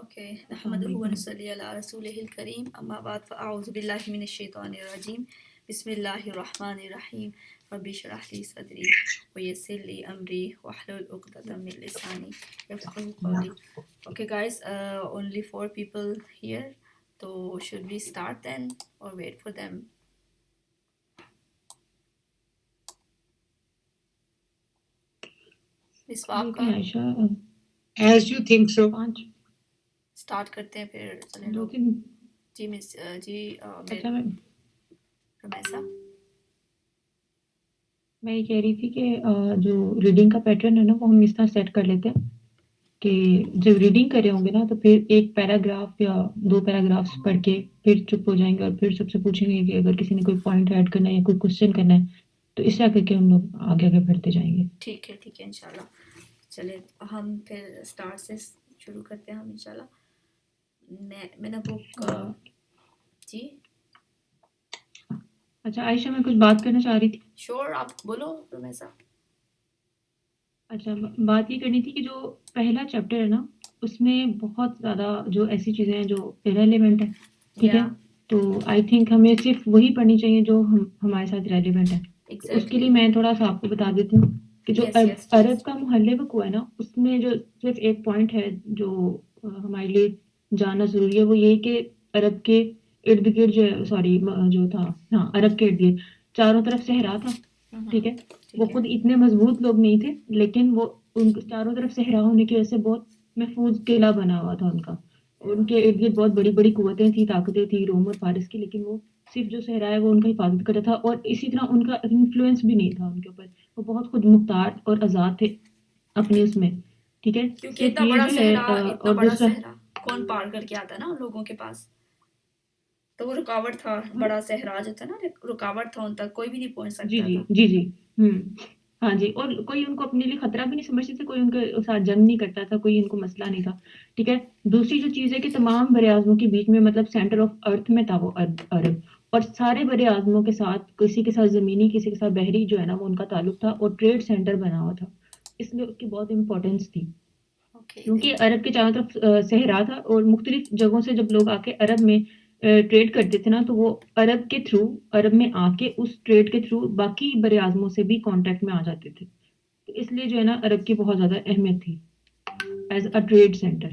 Okay السلام نحمده علیکم. ونصلي على رسوله الكريم اما بعد فاعوذ بالله من الشيطان الرجيم بسم الله الرحمن الرحيم رب اشرح لي صدري ويسر لي امري واحلل عقدة من لساني يفقهوا قولي. Okay guys, only 4 people here, so should we start then or wait for them? مسواک دیکھیں کا عائشہ As you think so. 5 start کرتے ہیں پھر چلیں 2 لوگ. 3. جی مس جی اچھا رمیسا میں یہ کہہ رہی تھی کہ جو ریڈنگ کا پیٹرن ہے نا وہ ہم اس طرح سیٹ کر لیتے ہیں کہ جب ریڈنگ کر رہے ہوں گے نا تو پھر ایک پیراگراف یا 2 پیراگرافس پڑھ کے پھر چپ ہو جائیں گے اور پھر سب سے پوچھیں گے کہ اگر کسی نے کوئی پوائنٹ ایڈ کرنا ہے یا کوئی کوشچن کرنا ہے تو اس طرح کر کے ہم لوگ آگے آگے بڑھتے جائیں گے. ٹھیک ہے انشاءاللہ. چلے ہم پھر اسٹارٹ سے شروع کرتے ہیں ہم انشاءاللہ. میں نے بک جی اچھا عائشہ میں کچھ بات کرنا چاہ رہی تھی. شور آپ بولو رمیسا. اچھا بات یہ کرنی تھی کہ جو پہلا چیپٹر ہے نا اس میں بہت زیادہ جو ایسی چیزیں ہیں جو ریلیونٹ ہیں ٹھیک ہے تو آئی تھنک ہمیں صرف وہی پڑھنی چاہیے جو ہمارے ساتھ ریلیونٹ ہے. تو اس کے لیے میں تھوڑا سا آپ کو بتا دیتی ہوں کہ جو عرب کا محلب ہوا ہے نا اس میں جو صرف ایک پوائنٹ ہے جو ہمارے لیے جاننا ضروری ہے وہ یہ کہ عرب کے ارد گرد جو سوری جو تھا ہاں عرب کے ارد گرد چاروں طرف صحرا تھا ٹھیک ہے. وہ خود اتنے مضبوط لوگ نہیں تھے لیکن وہ ان چاروں طرف صحرا ہونے کی وجہ سے بہت محفوظ قلعہ بنا ہوا تھا ان کا. ان کے ارد گرد بہت بڑی بڑی قوتیں تھیں طاقتیں تھیں روم اور فارس کی لیکن وہ صرف جو صحرا ہے وہ ان کا حفاظت کرتا تھا اور اسی طرح ان کا انفلوئنس بھی نہیں تھا ان کے اوپر. وہ بہت خود مختار اور آزاد تھے اپنے اس میں ٹھیک ہے. کیونکہ اتنا بڑا صحرا اتنا بڑا صحرا کون پار کر کے آتا نا ان لوگوں کے پاس تو وہ رکاوٹ تھا. بڑا صحرا جو تھا نا رکاوٹ تھا ان تک کوئی بھی نہیں پہنچ سکتا تھا. جی ہاں جی. اور کوئی ان کو اپنے لیے خطرہ بھی نہیں سمجھتے تھے کوئی ان کے ساتھ جنگ نہیں کرتا تھا کوئی ان کو مسئلہ نہیں تھا ٹھیک ہے. دوسری جو چیز ہے کہ تمام بر اعظموں کے بیچ میں مطلب سینٹر آف ارتھ میں تھا وہ عرب اور سارے بر اعظموں کے ساتھ کسی کے ساتھ زمینی کسی کے ساتھ بحری جو ہے نا وہ ان کا تعلق تھا اور ٹریڈ سینٹر بنا ہوا تھا. اس لیے اس کی بہت امپورٹینس تھی کیونکہ عرب کے چاروں طرف صحرا تھا اور مختلف جگہوں سے جب لوگ آ کے عرب میں ٹریڈ کرتے تھے نا تو وہ عرب کے تھرو عرب میں آ کے اس ٹریڈ کے تھرو باقی بر اعظموں سے بھی کانٹیکٹ میں آ جاتے تھے. تو اس لیے جو ہے نا عرب کی بہت زیادہ اہمیت تھی ایز اے ٹریڈ سینٹر.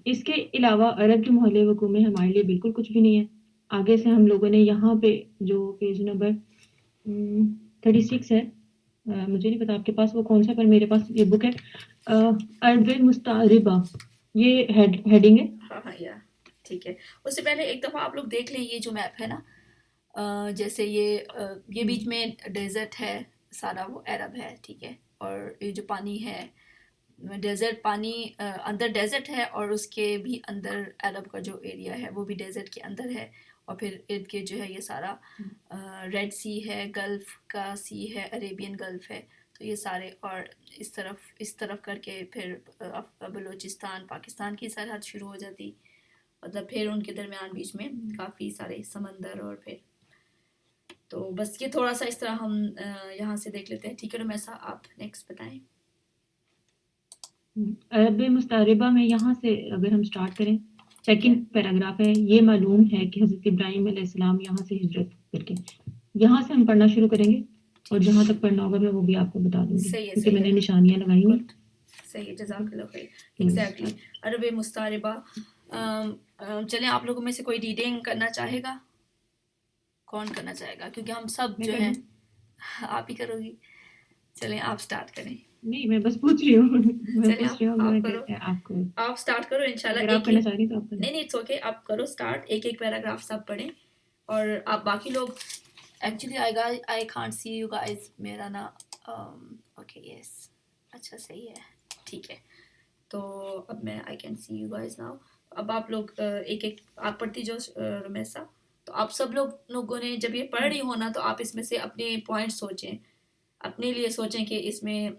اس کے علاوہ عرب کے محلے وقوع میں ہمارے لیے بالکل کچھ بھی نہیں ہے. آگے سے ہم لوگوں نے یہاں پہ جو پیج نمبر 36 ہے مجھے نہیں پتا آپ کے پاس وہ کون سا پر میرے پاس یہ بک ہے عرب مستعربہ یہ ہیڈنگ ہے. ہاں ٹھیک ہے. اس سے پہلے ایک دفعہ آپ لوگ دیکھ لیں یہ جو میپ ہے نا جیسے یہ بیچ میں ڈیزرٹ ہے سارا وہ عرب ہے ٹھیک ہے. اور یہ جو پانی ہے ڈیزرٹ پانی اندر ڈیزرٹ ہے اور اس کے بھی اندر عرب کا جو ایریا ہے وہ بھی ڈیزرٹ کے اندر ہے. اور پھر ارد گرد جو ہے یہ سارا ریڈ سی ہے گلف کا سی ہے عریبین گلف ہے. تو یہ سارے اور اس طرف کر کے پھر بلوچستان پاکستان کی سرحد شروع ہو جاتی مطلب پھر ان کے درمیان بیچ میں کافی سارے سمندر اور پھر تو بس یہ تھوڑا سا اس طرح ہم یہاں سے دیکھ لیتے ہیں ٹھیک ہے. رمیسا آپ نیکسٹ بتائیں. عرب مستعربہ میں یہاں سے اگر ہم سٹارٹ کریں سیکنڈ پیراگراف ہے. یہ معلوم ہے کہ حضرت ابراہیم علیہ السلام یہاں سے ہجرت کر کے یہاں سے ہم پڑھنا شروع کریں گے اور جہاں تک پڑھنا ہوگا میں وہ بھی آپ کو بتا دوں گی کیونکہ میں نے نشانیاں لگائی ہیں. صحیح جزاک اللہ خیر. ایگزیکٹلی عرب مستعربہ. چلیں آپ لوگوں میں سے کوئی ریڈنگ کرنا چاہے گا. کون کرنا چاہے گا کیونکہ ہم سب جو ہیں آپ ہی کرو گی. چلیں آپ سٹارٹ کریں. نہیں میں بس پوچھ رہی ہوں آپ سٹارٹ کرو انشاءاللہ. آپ کرنا چاہ رہی تو آپ نہیں اٹس اوکے آپ کرو سٹارٹ. ایک پیراگراف سب پڑھیں اور آپ باقی لوگ actually I can't see you guys میرا نا اوکے یس اچھا صحیح ہے ٹھیک ہے. تو اب میں I can see you guys now. اب آپ لوگ ایک آپ پڑھتی جو رمیسا تو آپ سب لوگوں نے جب یہ پڑھ رہی ہو نا تو آپ اس میں سے اپنے پوائنٹ سوچیں اپنے لیے سوچیں کہ اس میں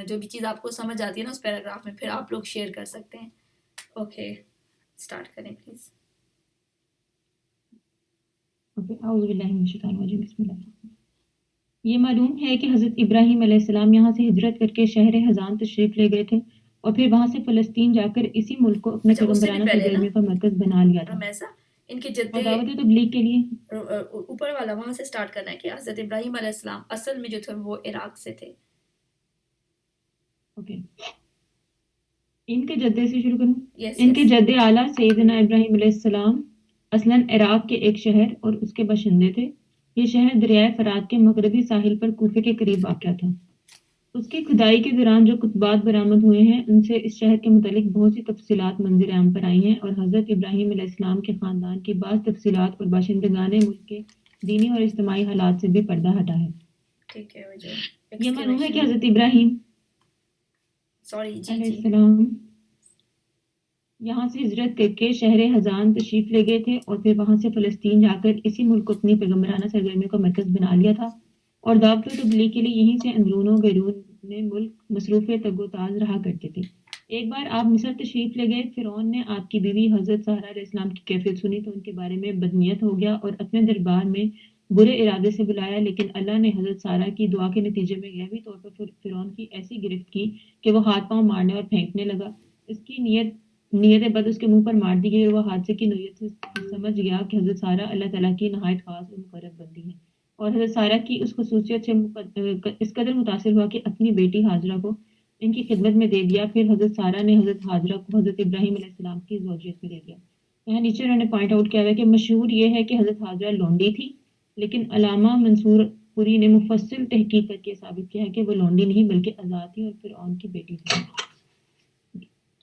جو بھی چیز آپ کو سمجھ آتی ہے نا اس پیراگراف میں پھر آپ لوگ شیئر کر سکتے ہیں. اوکے سٹارٹ کریں پلیز. یہ معلوم ہے کہ حضرت ابراہیم علیہ السلام یہاں سے ہجرت کر کے شہر حزان تشریف لے گئے تھے اور پھر وہاں سے فلسطین جا کر اسی ملک کو اپنے اچھا اس سے بھی پیغمبرانہ پہلے نا سرگرمیوں کا مرکز بنا لیا تھا رمیسا ان کے اور جدے دعوت تبلیغ کے لیے اوپر والا وہاں سے سٹارٹ کرنا ہے کہ حضرت ابراہیم علیہ السلام اصل میں جو تھے وہ عراق سے تھے. اوکے ان کے جدے سے شروع کروں. یس ان کے یس جد اعلیٰ سیدنا ابراہیم علیہ السلام اصلاً عراق کے ایک شہر اور اس کے باشندے تھے. یہ شہر دریائے فرات کے مغربی ساحل پر کوفے کے قریب واقع تھا. اس کی کھدائی کے دوران جو کتبات برآمد ہوئے ہیں ان سے اس شہر کے متعلق بہت سی تفصیلات منظر عام پر آئی ہیں اور حضرت ابراہیم علیہ السلام کے خاندان کی بعض تفصیلات اور باشندگان ملک کے دینی اور اجتماعی حالات سے بھی پردہ ہٹا ہے. ٹھیک ہے. وہ جو یہ معلوم ہے کہ ایکسکلیمیشن حضرت ابراہیم سوری جی علیہ جی السلام یہاں سے ہجرت کر کے شہر حزان تشریف لے گئے تھے اور پھر وہاں سے فلسطین جا کر اسی ملک کو اپنی پیغمبرانہ سرگرمیوں کا مرکز بنا لیا تھا اور دعوت و تبلیغ کے لیے یہیں سے اندرون و بیرون میں ملک مصروف تگ و تاز رہا کرتے تھے. ایک بار آپ مصر تشریف لے گئے. فرعون نے آپ کی بیوی حضرت سارہ علیہ السلام کی کیفیت سنی تو ان کے بارے میں بدنیت ہو گیا اور اپنے دربار میں برے ارادے سے بلایا، لیکن اللہ نے حضرت سارہ کی دعا کے نتیجے میں غیبی طور پر فرعون کی ایسی گرفت کی کہ وہ ہاتھ پاؤں مارنے اور پھینکنے لگا. اس کی نیت بد اس کے منہ پر مار دی گئی اور وہ حادثے کی نوعیت سے سمجھ گیا کہ حضرت سارہ اللہ تعالیٰ کی نہایت خاص اور مقرب بندی ہے اور حضرت سارہ کی اس خصوصیت سے اس قدر متاثر ہوا کہ اپنی بیٹی حاجرہ کو ان کی خدمت میں دے دیا. پھر حضرت سارہ نے حضرت حاجرہ کو حضرت ابراہیم علیہ السلام کی زوجیت میں دے دیا. یہاں نیچے انہوں نے پوائنٹ آؤٹ کیا ہے کہ مشہور یہ ہے کہ حضرت حاجرہ لونڈی تھی، لیکن علامہ منصور پوری نے مفصل تحقیق کر کے ثابت کیا ہے کہ وہ لونڈی نہیں بلکہ آزاد تھی اور فرعون کی بیٹی تھی.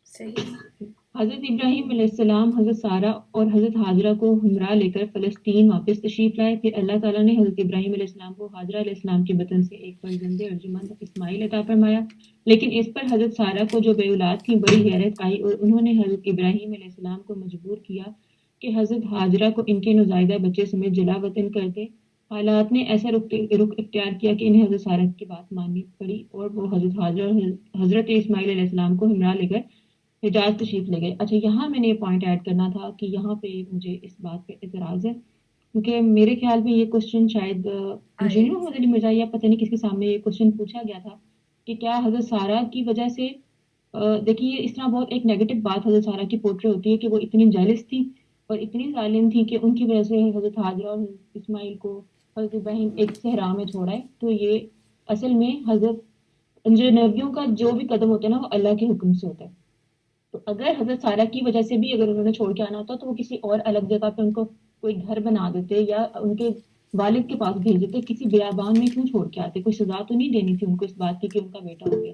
صحیح. حضرت ابراہیم علیہ السلام حضرت سارہ اور حضرت حاجرہ کو ہمراہ لے کر فلسطین واپس تشریف لائے. پھر اللہ تعالیٰ نے حضرت ابراہیم علیہ السلام کو حاجرہ علیہ السلام کے بطن سے ایک فرزند ارجمند اسماعیل عطا فرمایا، لیکن اس پر حضرت سارہ کو جو بے اولاد تھی بڑی حیرت آئی اور انہوں نے حضرت ابراہیم علیہ السلام کو مجبور کیا کہ حضرت حاجرہ کو ان کے نوزائیدہ بچے سمیت جلا وطن کر دے. حالات نے ایسا رخ اختیار کیا کہ انہیں حضرت سارہ کی بات ماننی پڑی اور وہ حضرت حاجرہ اور حضرت اسماعیل علیہ السلام کو ہمراہ لے کر حجاز تشریف لے گئے. اچھا یہاں میں نے یہ پوائنٹ ایڈ کرنا تھا کہ یہاں پہ مجھے اس بات پہ اعتراض ہے کیونکہ میرے خیال میں یہ کوشچن شاید انجینئر مدنی مرزا یا پتہ نہیں کس کے سامنے یہ کوشچن پوچھا گیا تھا کہ کیا حضرت سارہ کی وجہ سے دیکھیے اس طرح بہت ایک نیگیٹو بات حضرت سارہ کی پورٹری ہوتی ہے کہ وہ اتنی جیلس تھی اور اتنی ظالم تھی کہ ان کی وجہ سے حضرت حاجرہ اور حضرت اسماعیل کو حضرت ابراہیم ایک صحرا میں چھوڑا ہے. تو یہ اصل میں حضرت جو نبیوں کا جو بھی قدم ہوتا ہے نا وہ اللہ کے حکم سے ہوتا ہے. تو اگر حضرت سارہ کی وجہ سے بھی اگر انہوں نے چھوڑ کے آنا ہوتا تو وہ کسی اور الگ جگہ پہ ان کو کوئی گھر بنا دیتے یا ان کے والد کے پاس بھیج دیتے. کسی بیابان میں کیوں چھوڑ کے آتے؟ کوئی سزا تو نہیں دینی تھی ان کو اس بات کی کہ ان کا بیٹا ہو گیا.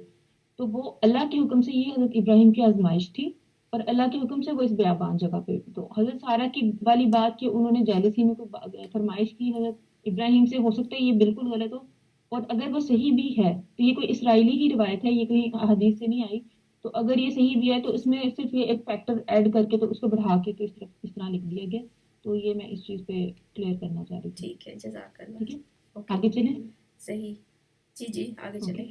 تو وہ اللہ کے حکم سے یہ حضرت ابراہیم کی آزمائش تھی اور اللہ کے حکم سے وہ اس بیابان جگہ پہ. تو حضرت سارہ کی والی بات کہ انہوں نے جیلسی میں کوئی فرمائش کی حضرت ابراہیم سے، ہو سکتا ہے یہ بالکل غلط ہو اور اگر وہ صحیح بھی ہے تو یہ کوئی اسرائیلی کی روایت ہے، یہ کہیں حدیث سے نہیں آئی. تو اگر یہ صحیح بھی ہے تو اس میں صرف یہ ایک فیکٹر ایڈ کر کے تو اس کو بڑھا کے تو اس طرح لکھ دیا گیا. تو یہ میں اس چیز پہ کلیئر کرنا چاہ رہی تھی. ٹھیک ہے. جزاک اللہ. ٹھیک ہے اوکے. آگے چلیں. صحیح. جی جی آگے چلیں.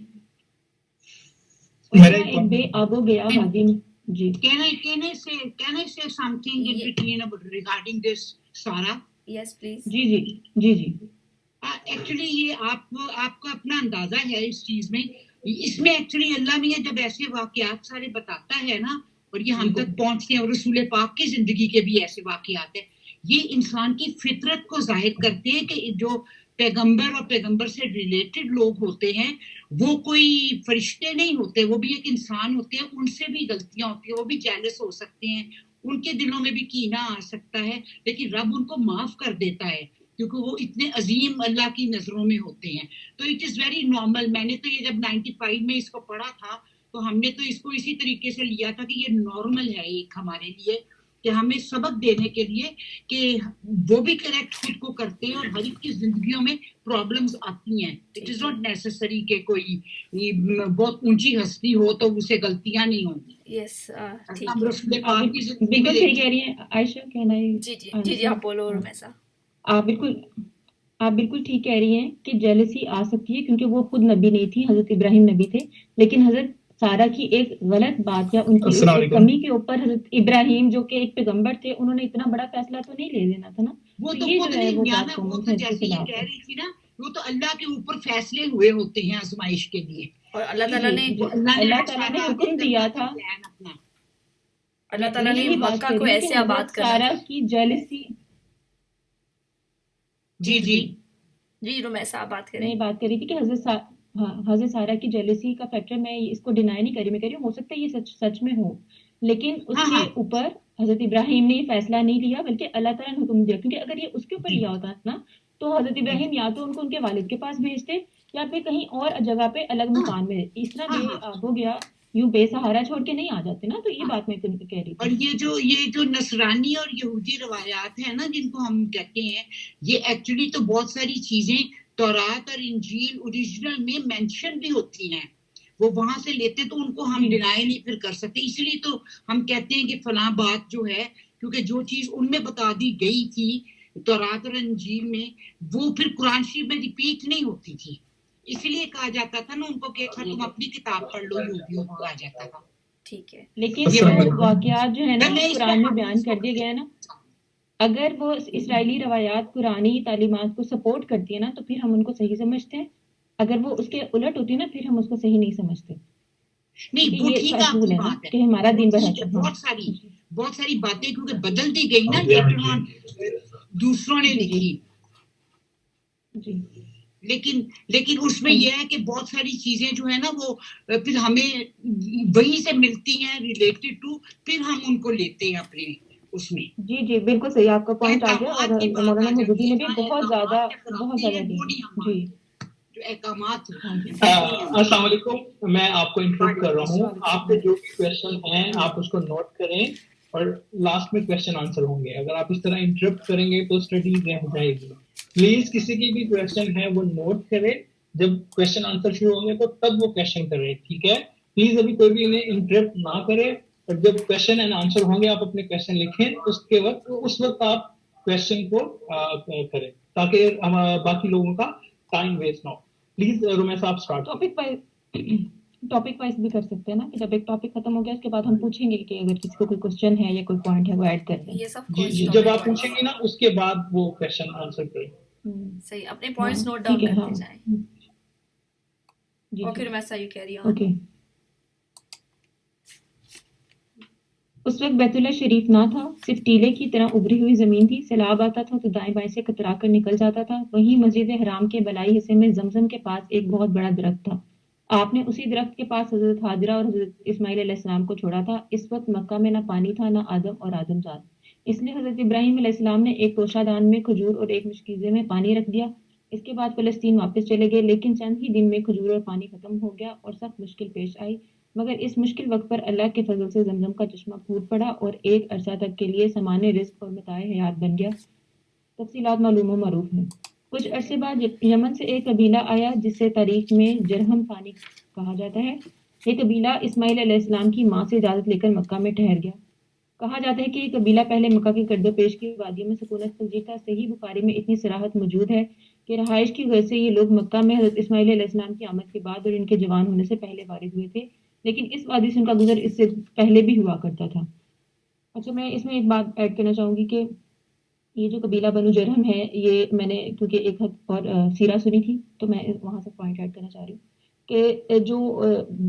ایک بے آب و گیا وادی میں جی. Can I say something in between regarding this, Sarah? Yes please. جی جی جی جی. ایکچولی یہ آپ کا اپنا اندازہ ہے اس چیز میں. اس میں ایکچولی اللہ میاں جب ایسے واقعات سارے بتاتا ہے نا اور یہ ہم تک پہنچتے ہیں اور رسول پاک کی زندگی کے بھی ایسے واقعات ہیں، یہ انسان کی فطرت کو ظاہر کرتے ہیں کہ جو پیغمبر اور پیغمبر سے ریلیٹڈ لوگ ہوتے ہیں وہ کوئی فرشتے نہیں ہوتے، وہ بھی ایک انسان ہوتے ہیں، ان سے بھی غلطیاں ہوتی ہیں، وہ بھی جیلس ہو سکتے ہیں، ان کے دلوں میں بھی کینہ آ سکتا ہے، لیکن رب ان کو معاف کر دیتا ہے کیونکہ وہ اتنے عظیم اللہ کی نظروں میں ہوتے ہیں. تو اٹ از ویری نارمل. میں نے تو یہ جب 95 میں اس کو پڑھا تھا تو ہم نے تو اس کو اسی طریقے سے لیا تھا کہ یہ نارمل ہے ایک ہمارے لیے کہ ہمیں سبق دینے کے لیے کہ وہ بھی کریکٹ خود کو کرتے ہیں اور ہر ایک کی زندگیوں میں پرابلمز آتی ہیں. اٹ از ناٹ نیسسری کہ کوئی بہت اونچی ہستی ہو تو اسے غلطیاں نہیں ہوں گی. یس ٹھیک ہم ہے. رسول پاک کی زندگی بالکل میں صحیح کہہ رہی ہیں عائشہ. کہنا ہے جی جی جی جی آپ بولو رمیسا. آپ بالکل ٹھیک کہہ رہی ہیں کہ جیلسی آ سکتی ہے کیونکہ وہ خود نبی نہیں تھی، حضرت ابراہیم نبی تھے، لیکن حضرت سارہ کی ایک غلط بات یا ان کی ایک کمی کے اوپر حضرت ابراہیم جو کہ ایک پیغمبر تھے انہوں نے اتنا بڑا فیصلہ تو نہیں لے لینا تھا نا. وہ تو یہ خود جو ہے نہیں وہ وہ تو جیسے یہ کہہ رہی تھی نا وہ تو اللہ کے اوپر فیصلے ہوئے ہوتے ہیں آزمائش کے لیے. اور اللہ تعالیٰ نے وہ اللہ تعالیٰ نے حکم دیا تھا، اپنا اللہ تعالیٰ نے یہی بات مکہ کر کو رہی ہوں ایسے کہ آباد حضرت کرنا سارا تھا. کی جیلسی، جی جی جی رومیسا آپ بات میں کریں. یہ بات کر رہی تھی کہ حضرت سارا کی جیلسی کا فیکٹر میں اس کو ڈینائی نہیں کر رہی، میں کہہ رہی ہوں ہو سکتا ہے یہ سچ میں ہو، لیکن اس ہاں کے ہاں اوپر حضرت ابراہیم نے یہ فیصلہ نہیں لیا بلکہ اللہ تعالیٰ نے حکم دیا، کیونکہ اگر یہ اس کے اوپر جی لیا ہوتا نا تو حضرت ابراہیم یا تو ان کو ان کے والد کے پاس بھیجتے یا پھر کہیں اور جگہ پہ الگ ہاں مکان میں، اس طرح ہاں بے ہاں آب ہو گیا، یوں بے سہارا چھوڑ کے نہیں آ جاتے نا، تو یہ ہاں بات میں کہہ رہی اور تھی. یہ جو نصرانی اور یہودی روایات ہیں نا جن کو ہم کہتے ہیں، یہ ایکچولی تو بہت ساری چیزیں تورات اور انجیل اوریجنل میں مینشن بھی ہوتی ہیں، وہ وہاں سے لیتے تو ان کو ہم جی ڈینائی نہیں پھر کر سکتے، اس لیے تو ہم کہتے ہیں کہ فلاں بات جو ہے، کیونکہ جو چیز ان میں بتا دی گئی تھی تورات اور انجیل میں، وہ پھر قرآن شریف میں ریپیٹ نہیں ہوتی تھی، اس لیے کہا جاتا تھا نا ان کو کہ تم اپنی کتاب پڑھ لو، یہودیوں کو کہا جاتا تھا. ٹھیک ہے. لیکن یہ جو بات واقعات جو ہے نا میں اس پہ قرآن میں بیان حدیث کو کر دیے گئے ہیں نا، اگر وہ اسرائیلی روایات قرآنی تعلیمات کو سپورٹ کرتی ہے نا تو پھر ہم ان کو صحیح سمجھتے ہیں، اگر وہ اس کے الٹ ہوتی ہے نا پھر ہم اس کو صحیح نہیں سمجھتے، نہیں، کیونکہ وہ یہ ٹھیک آپ اصول کی ہے نا بات ہے، کہ ہمارا وہ دین ٹھیک ہے، برحق. ہاں بہت ساری باتیں کیونکہ بدل دی گئی نا لیٹر آن، دوسروں نے جی جی لکھی، جی لیکن اس میں ہاں جی یہ ہے کہ بہت ساری چیزیں جو ہے نا وہ پھر ہمیں وہی سے ملتی ہیں ریلیٹڈ ٹو، پھر ہم ان کو لیتے ہیں اپنے اس میں. جی جی بالکل صحیح، آپ کا پوائنٹ آ گیا، اور احکامات کی بات مولانا آ مودودی جاتی ہے، نے بھی جہاں بہت احکامات زیادہ ہیں کی وہ ہے. نہیں ہم جی مانتے، جو احکامات ہاں جی السلام علیکم، میں آپ کو انٹروڈ کر رہا ہوں. وعلیکم آپ کے جو بھی کوشچن ہیں آپ اس کو نوٹ کریں اور لاسٹ میں کوشچن آنسر ہوں گے. اگر آپ اس طرح انٹرپٹ کریں گے تو اسٹڈی رہ جائے گی. پلیز کسی کی بھی کوشچن ہے وہ نوٹ کرے، جب کوشچن آنسر شروع ہوں گے تو تب وہ کوشچن کرے، ٹھیک ہے؟ پلیز ابھی کوئی بھی انہیں انٹرپٹ نہ کرے، اور جب کوشچن اینڈ آنسر ہوں گے آپ اپنے کوشچن لکھیں، اس وقت آپ کوشچن کو کریں تاکہ باقی لوگوں کا ٹائم ویسٹ نہ ہو. پلیز رومیسا آپ اسٹارٹ کریں. ٹاپک وائز بھی کر سکتے ہیں نا، کہ جب ایک ٹاپک ختم ہو گیا اس کے بعد ہم پوچھیں گے کہ اگر کسی کو کوئی کوشچن ہے یا کوئی پوائنٹ ہے وہ ایڈ کر دیں. یہ سب جی کورس جب ٹاپک آپ پوچھیں وائز. گے نا اس کے بعد وہ کوشچن آنسر کریں. صحیح، اپنے ہاں پوائنٹس نوٹ ٹھیک ڈاؤن ہے. ہاں کرتے جائیں. جی اوکے جی Rumaisa you carry on. Okay. اس وقت بیت اللہ شریف نہ تھا، صرف ٹیلے کی طرح ابری ہوئی زمین تھی. سیلاب آتا تھا تو دائیں بائیں سے کترا کر نکل جاتا تھا. وہیں مسجد حرام کے بلائی حصے میں زمزم کے پاس ایک بہت بڑا درخت تھا. آپ نے اسی درخت کے پاس حضرت حاجرہ اور حضرت اسماعیل علیہ السلام کو چھوڑا تھا. اس وقت مکہ میں نہ پانی تھا، نہ آدم اور آدم زاد، اس لیے حضرت ابراہیم علیہ السلام نے ایک توشہ دان میں کھجور اور ایک مشکیزے میں پانی رکھ دیا. اس کے بعد فلسطین واپس چلے گئے، لیکن چند ہی دن میں کھجور اور پانی ختم ہو گیا اور سخت مشکل پیش آئی. مگر اس مشکل وقت پر اللہ کے فضل سے زمزم کا چشمہ پھوٹ پڑا اور ایک عرصہ تک کے لیے سامان رزق اور متاع حیات بن گیا. تفصیلات معلوم و معروف ہیں. کچھ عرصے بعد یمن سے ایک قبیلہ آیا جسے تاریخ میں جرہم ثانی کہا جاتا ہے. یہ قبیلہ اسماعیل علیہ السلام کی ماں سے اجازت لے کر مکہ میں ٹھہر گیا. کہا جاتا ہے کہ یہ قبیلہ پہلے مکہ کی گرد و پیش کی وادیوں میں سکونت پذیر تھا. صحیح بخاری میں اتنی صراحت موجود ہے کہ رہائش کی غرض سے یہ لوگ مکہ میں حضرت اسماعیل علیہ السلام کی آمد کے بعد اور ان کے جوان ہونے سے پہلے وارد ہوئے تھے، لیکن اس وادی سے ان کا گزر اس سے پہلے بھی ہوا کرتا تھا. اچھا، میں اس میں ایک بات ایڈ کرنا چاہوں گی کہ یہ جو قبیلہ بنو جرہم ہے، یہ میں نے کیونکہ ایک حد اور سیرہ سنی تھی تو میں وہاں سے پوائنٹ ایڈ کرنا چاہ رہی ہوں کہ جو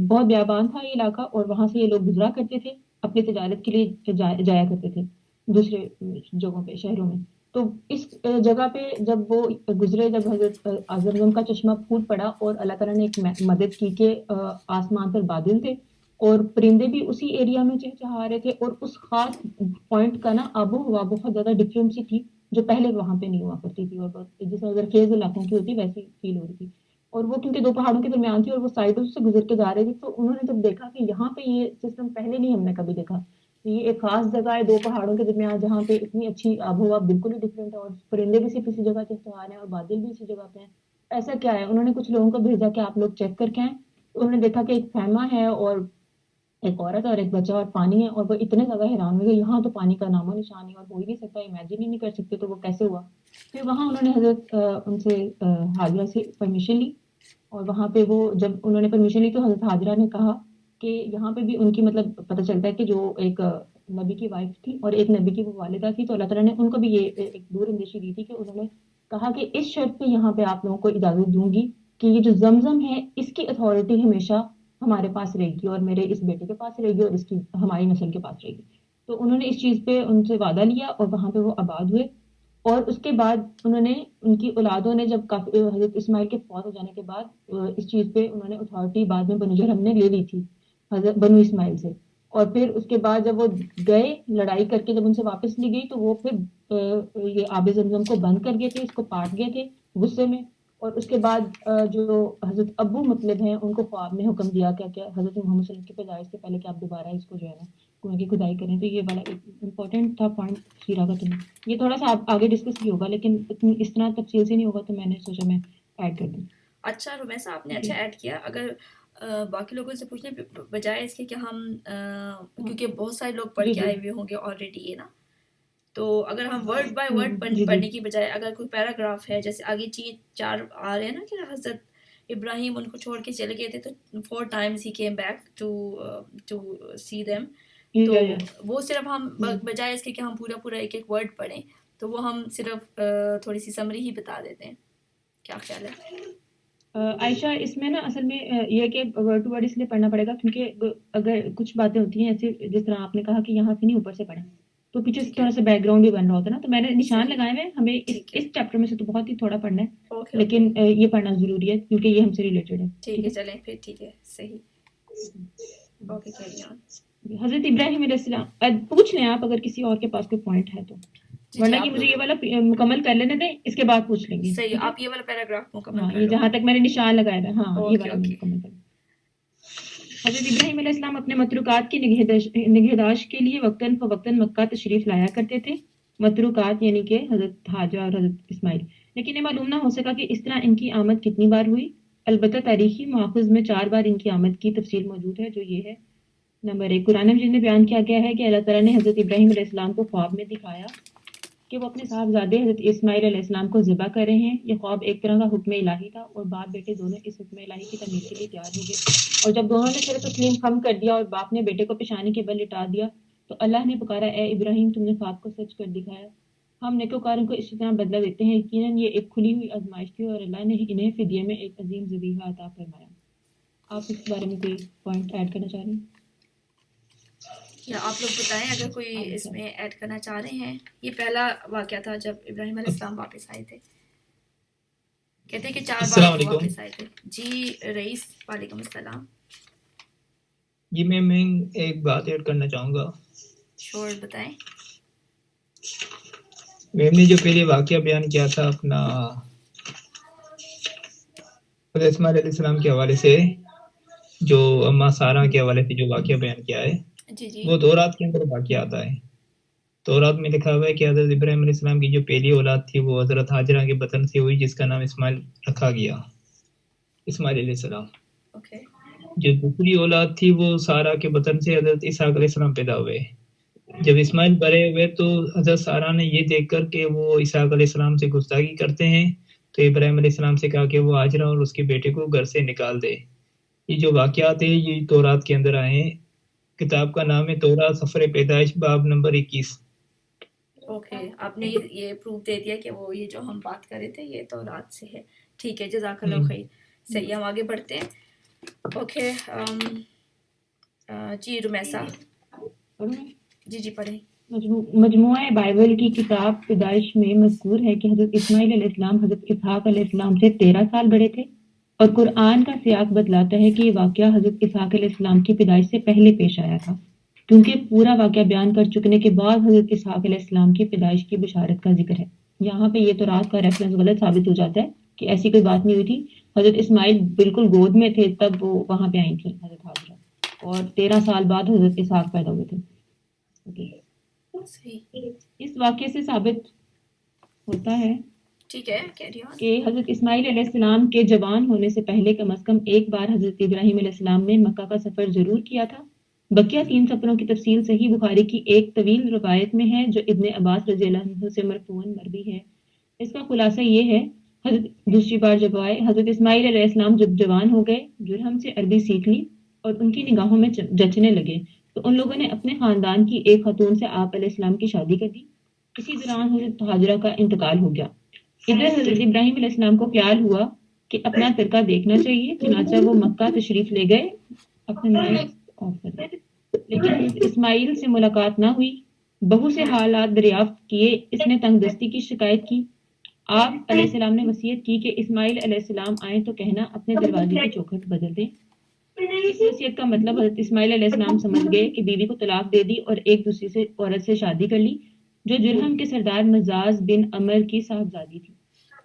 بہت بیابان تھا یہ علاقہ، اور وہاں سے یہ لوگ گزرا کرتے تھے، اپنی تجارت کے لیے جایا کرتے تھے دوسرے جگہوں پہ، شہروں میں. تو اس جگہ پہ جب وہ گزرے، جب حضرت زمزم کا چشمہ پھوٹ پڑا اور اللہ تعالیٰ نے ایک مدد کی کہ آسمان پر بادل تھے اور پرندے بھی اسی ایریا میں چہچہا رہے تھے، اور اس خاص پوائنٹ کا نا آب و ہوا بہت زیادہ ڈفرینٹ سی تھی جو پہلے وہاں پہ نہیں ہوا کرتی تھی، اور جیسے اگر خیز علاقوں کی ہوتی ویسی فیل ہو رہی تھی. اور وہ کیونکہ دو پہاڑوں کے درمیان تھی اور وہ سائڈوں سے گزر کے جا رہے تھے، تو انہوں نے جب دیکھا کہ یہاں پہ یہ سسٹم پہلے نہیں ہم نے کبھی دیکھا، یہ ایک خاص جگہ ہے دو پہاڑوں کے درمیان جہاں پہ اتنی اچھی آب و ہوا بالکل ہی ڈفرینٹ ہے، اور پرندے بھی صرف اسی جگہ چہچہا رہے ہیں اور بادل بھی اسی جگہ پہ ہیں. ایسا کیا ہے؟ انہوں نے کچھ لوگوں کو بھیجا کہ آپ لوگ چیک کر کے آئیں. انہوں نے دیکھا کہ ایک خیمہ ہے اور ایک عورت اور ایک بچہ اور پانی ہے، اور وہ اتنے زیادہ حیران ہوئے، یہاں تو پانی کا نام و نشان نہیں اور ہو ہی نہیں سکتا، امیجن ہی نہیں کر سکتے، تو وہ کیسے ہوا؟ پھر وہاں انہوں نے حضرت ان سے حاجرہ سے پرمیشن لی، اور وہاں پہ وہ جب انہوں نے پرمیشن لی تو حضرت حاجرہ نے کہا کہ یہاں پہ بھی ان کی مطلب پتہ چلتا ہے کہ جو ایک نبی کی وائف تھی اور ایک نبی کی وہ والدہ تھی، تو اللہ تعالیٰ نے ان کو بھی یہ ایک دور اندیشی دی تھی کہ انہوں نے کہا کہ اس شرط پہ یہاں پہ آپ لوگوں کو اجازت دوں گی کہ یہ جو زمزم ہے اس کی اتھارٹی ہمیشہ ہمارے پاس رہے گی اور میرے اس بیٹے کے پاس رہے گی اور اس کی ہماری نسل کے پاس رہے گی. تو انہوں نے اس چیز پہ ان سے وعدہ لیا اور وہاں پہ وہ آباد ہوئے. اور اس کے بعد انہوں نے ان کی اولادوں نے جب حضرت اسماعیل کے فوت ہو جانے کے بعد اس چیز پہ انہوں نے اتھارٹی بعد میں بنو جرہم نے لے لی تھی حضرت بنو اسماعیل سے. اور پھر اس کے بعد جب وہ گئے لڑائی کر کے جب ان سے واپس لی گئی تو وہ پھر یہ آب زمزم کو بند کر گئے تھے, اس کو کاٹ گئے تھے غصے میں. اور اس کے بعد جو حضرت ابو مطلب ہیں ان کو خواب میں حکم دیا کہ حضرت محمد صلی اللہ علیہ وسلم کی پیدائش سے پہلے کہ آپ دوبارہ اس کو جو ہے نا کنویں کی کھدائی کریں. تو یہ والا امپورٹنٹ تھا پوائنٹ سیرا کا. تمہیں یہ تھوڑا سا آگے ڈسکس بھی ہوگا لیکن اس طرح تفصیل سے نہیں ہوگا تو میں نے سوچا میں ایڈ کر دوں. اچھا رومیسا آپ نے اچھا ایڈ کیا. اگر باقی لوگوں سے پوچھنے بجائے اس کے کہ ہم کیونکہ بہت سارے لوگ پڑھ کے آئے ہوئے ہوں گے آلریڈی یہ نا, تو اگر ہم ورڈ بائی ورڈ پڑھنے کی بجائے اگر کوئی پیراگراف ہے جیسے آگے 4 آ رہے ہیں نا کہ حضرت ابراہیم ان کو چھوڑ کے چلے گئے تھے تو 4 times he came back to see them, تو وہ صرف ہم بجائے اس کے کہ ہم پورا ایک ورڈ پڑھیں تو وہ ہم صرف تھوڑی سی سمری ہی بتا دیتے ہیں. کیا خیال ہے عائشہ؟ اس میں نا اصل میں یہ کہ ورڈ ٹو ورڈ اس لیے پڑھنا پڑے گا کیونکہ اگر کچھ باتیں ہوتی ہیں ایسے جس طرح آپ نے کہا کہ یہاں سے نہیں اوپر سے پڑھیں تو پیچھے تھوڑا سا بیک گراؤنڈ بھی بن رہا ہوتا ہے نا. تو میں نے نشان لگائے ہوئے, ہمیں اس چیپٹر میں سے تو بہت ہی تھوڑا پڑھنا ہے لیکن یہ پڑھنا ضروری ہے کیونکہ یہ ہم سے ریلیٹڈ ہے. ٹھیک ہے چلیں پھر ٹھیک ہے صحیح. Okay carry on. حضرت ابراہیم علیہ السلام پوچھ لیں آپ اگر کسی اور کے پاس کوئی پوائنٹ ہے تو, ورنہ کہ مجھے یہ والا مکمل کر لینے دیں اس کے بعد پوچھ لیں گے. صحیح, آپ یہ والا پیراگراف مکمل کر یہ لو. جہاں تک میں نے نشان لگایا تھا ہاں یہ والا مکمل کر. حضرت ابراہیم علیہ السلام اپنے متروکات کی نگہداشت کے لیے وقتاً فوقتاً مکہ تشریف لایا کرتے تھے. متروکات یعنی کہ حضرت حاجہ اور حضرت اسماعیل. لیکن یہ معلوم نہ ہو سکا کہ اس طرح ان کی آمد کتنی بار ہوئی. البتہ تاریخی مواخذ میں 4 بار ان کی آمد کی تفصیل موجود ہے, جو یہ ہے. نمبر 1, قرآن مجید میں بیان کیا گیا ہے کہ اللہ تعالیٰ نے حضرت ابراہیم علیہ السلام کو خواب میں دکھایا کہ وہ اپنے صاحبزادے حضرت اسماعیل علیہ السلام کو ذبح کر رہے ہیں. یہ خواب ایک طرح کا حکم الہی تھا اور باپ بیٹے دونوں اس حکم الہی کی تعمیر کے لیے تیار ہو گئے. اور جب دونوں نے سر تسلیم خم کر دیا اور باپ نے بیٹے کو پیشانی کے بل لٹا دیا تو اللہ نے پکارا, اے ابراہیم تم نے خواب کو سچ کر دکھایا, ہم نیکوکاروں کو اسی طرح بدلہ دیتے ہیں. یقیناً یہ ایک کھلی ہوئی آزمائش تھی اور اللہ نے انہیں فدیے میں ایک عظیم ذبیحہ عطا فرمایا. آپ اس بارے میں کوئی پوائنٹ ایڈ کرنا چاہ رہے ہیں یا آپ لوگ بتائیں اگر کوئی اس میں ایڈ کرنا چاہ رہے ہیں. یہ پہلا واقعہ تھا جب ابراہیم علیہ السلام واپس آئے تھے. کہتے ہیں کہ 4 بار واپس آئے تھے. جی رئیس وعلیکم السلام. جی میں ایک بات ایڈ کرنا چاہوں گا. شور بتائیں. میم نے جو پہلے واقعہ بیان کیا تھا اپنا حضرت اسماعیل علیہ السلام کے حوالے سے, جو اما سارہ کے حوالے سے جو واقعہ بیان کیا ہے جی وہ تورات کے اندر واقعہ آتا ہے. تورات میں لکھا ہوا ہے کہ حضرت ابراہیم علیہ السلام کی جو پہلی اولاد تھی وہ حضرت حاجرہ کے بطن سے ہوئی جس کا نام اسماعیل رکھا گیا, اسماعیل علیہ السلام. جو دوسری اولاد تھی وہ سارہ کے بطن سے حضرت اسحاق علیہ السلام پیدا ہوئے. جب اسماعیل بڑے ہوئے تو حضرت سارہ نے یہ دیکھ کر کہ وہ اسحاق علیہ السلام سے گستاخی کرتے ہیں تو ابراہیم علیہ السلام سے کہا کہ وہ حاجرہ اور اس کے بیٹے کو گھر سے نکال دے. یہ جو واقعات ہیں یہ تورات کے اندر آئے ہیں. کتاب کا نام ہے تورات سفر پیدائش باب نمبر 21. اوکے, آپ نے یہ پروف دے دیا کہ وہ یہ جو ہم بات کر رہے تھے یہ تورات سے ہے. ٹھیک ہے جزاک اللہ خیر. صحیح, ہم آگے بڑھتے ہیں. اوکے جی رومیسا. جی پڑھیں. مجموعہ بائبل کی کتاب پیدائش میں مذکور ہے کہ حضرت اسماعیل علیہ السلام حضرت اسحاق علیہ السلام سے 13 سال بڑے تھے, اور قرآن کا سیاق بتلاتا ہے کہ یہ واقعہ حضرت اسحاق علیہ السلام کی پیدائش سے پہلے پیش آیا تھا, کیونکہ پورا واقعہ بیان کر چکنے کے بعد حضرت اسحاق علیہ السلام کی پیدائش کی بشارت کا ذکر ہے. یہاں پہ یہ تورات کا ریفرنس غلط ثابت ہو جاتا ہے کہ ایسی کوئی بات نہیں ہوئی تھی. حضرت اسماعیل بالکل گود میں تھے تب وہ وہاں پہ آئی تھیں حضرت حاجرہ, اور 13 سال بعد حضرت اسحاق پیدا ہوئے تھے. اس واقعے سے ثابت ہوتا ہے کہ حضرت اسماعیل علیہ السلام کے جوان ہونے سے پہلے کم از کم ایک بار حضرت ابراہیم علیہ السلام نے مکہ کا سفر ضرور کیا تھا. بقیہ 3 سفروں کی تفصیل صحیح بخاری کی ایک طویل روایت میں ہے جو ابن عباس رضی اللہ عنہ سے مرفوعاً مروی ہے. اس کا خلاصہ یہ ہے, حضرت دوسری بار جب آئے حضرت اسماعیل علیہ السلام جب جوان ہو گئے, جرہم سے عربی سیکھ لی اور ان کی نگاہوں میں جچنے لگے تو ان لوگوں نے اپنے خاندان کی ایک خاتون سے آپ علیہ السلام کی شادی کر دی. اسی دوران حضرت حاجرہ کا انتقال ہو گیا. ادھر حضرت ابراہیم علیہ السلام کو خیال ہوا کہ اپنا ترکہ دیکھنا چاہیے، چنانچہ وہ مکہ تشریف لے گئے. اپنے مائک آف کر دیں. لیکن اسماعیل سے ملاقات نہ ہوئی. بہو سے حالات دریافت کیے. اس نے تنگ دستی کی شکایت کی. آپ علیہ السلام نے وصیت کی کہ اسماعیل علیہ السلام آئیں تو کہنا اپنے دروازے کی چوکھٹ بدل دیں. اس وصیت کا مطلب حضرت اسماعیل علیہ السلام سمجھ گئے کہ بیوی کو طلاق دے دی اور ایک دوسری سے عورت سے شادی کر لی جو جرہم کے سردار مزاز بن عمر کی صاحبزادی تھی.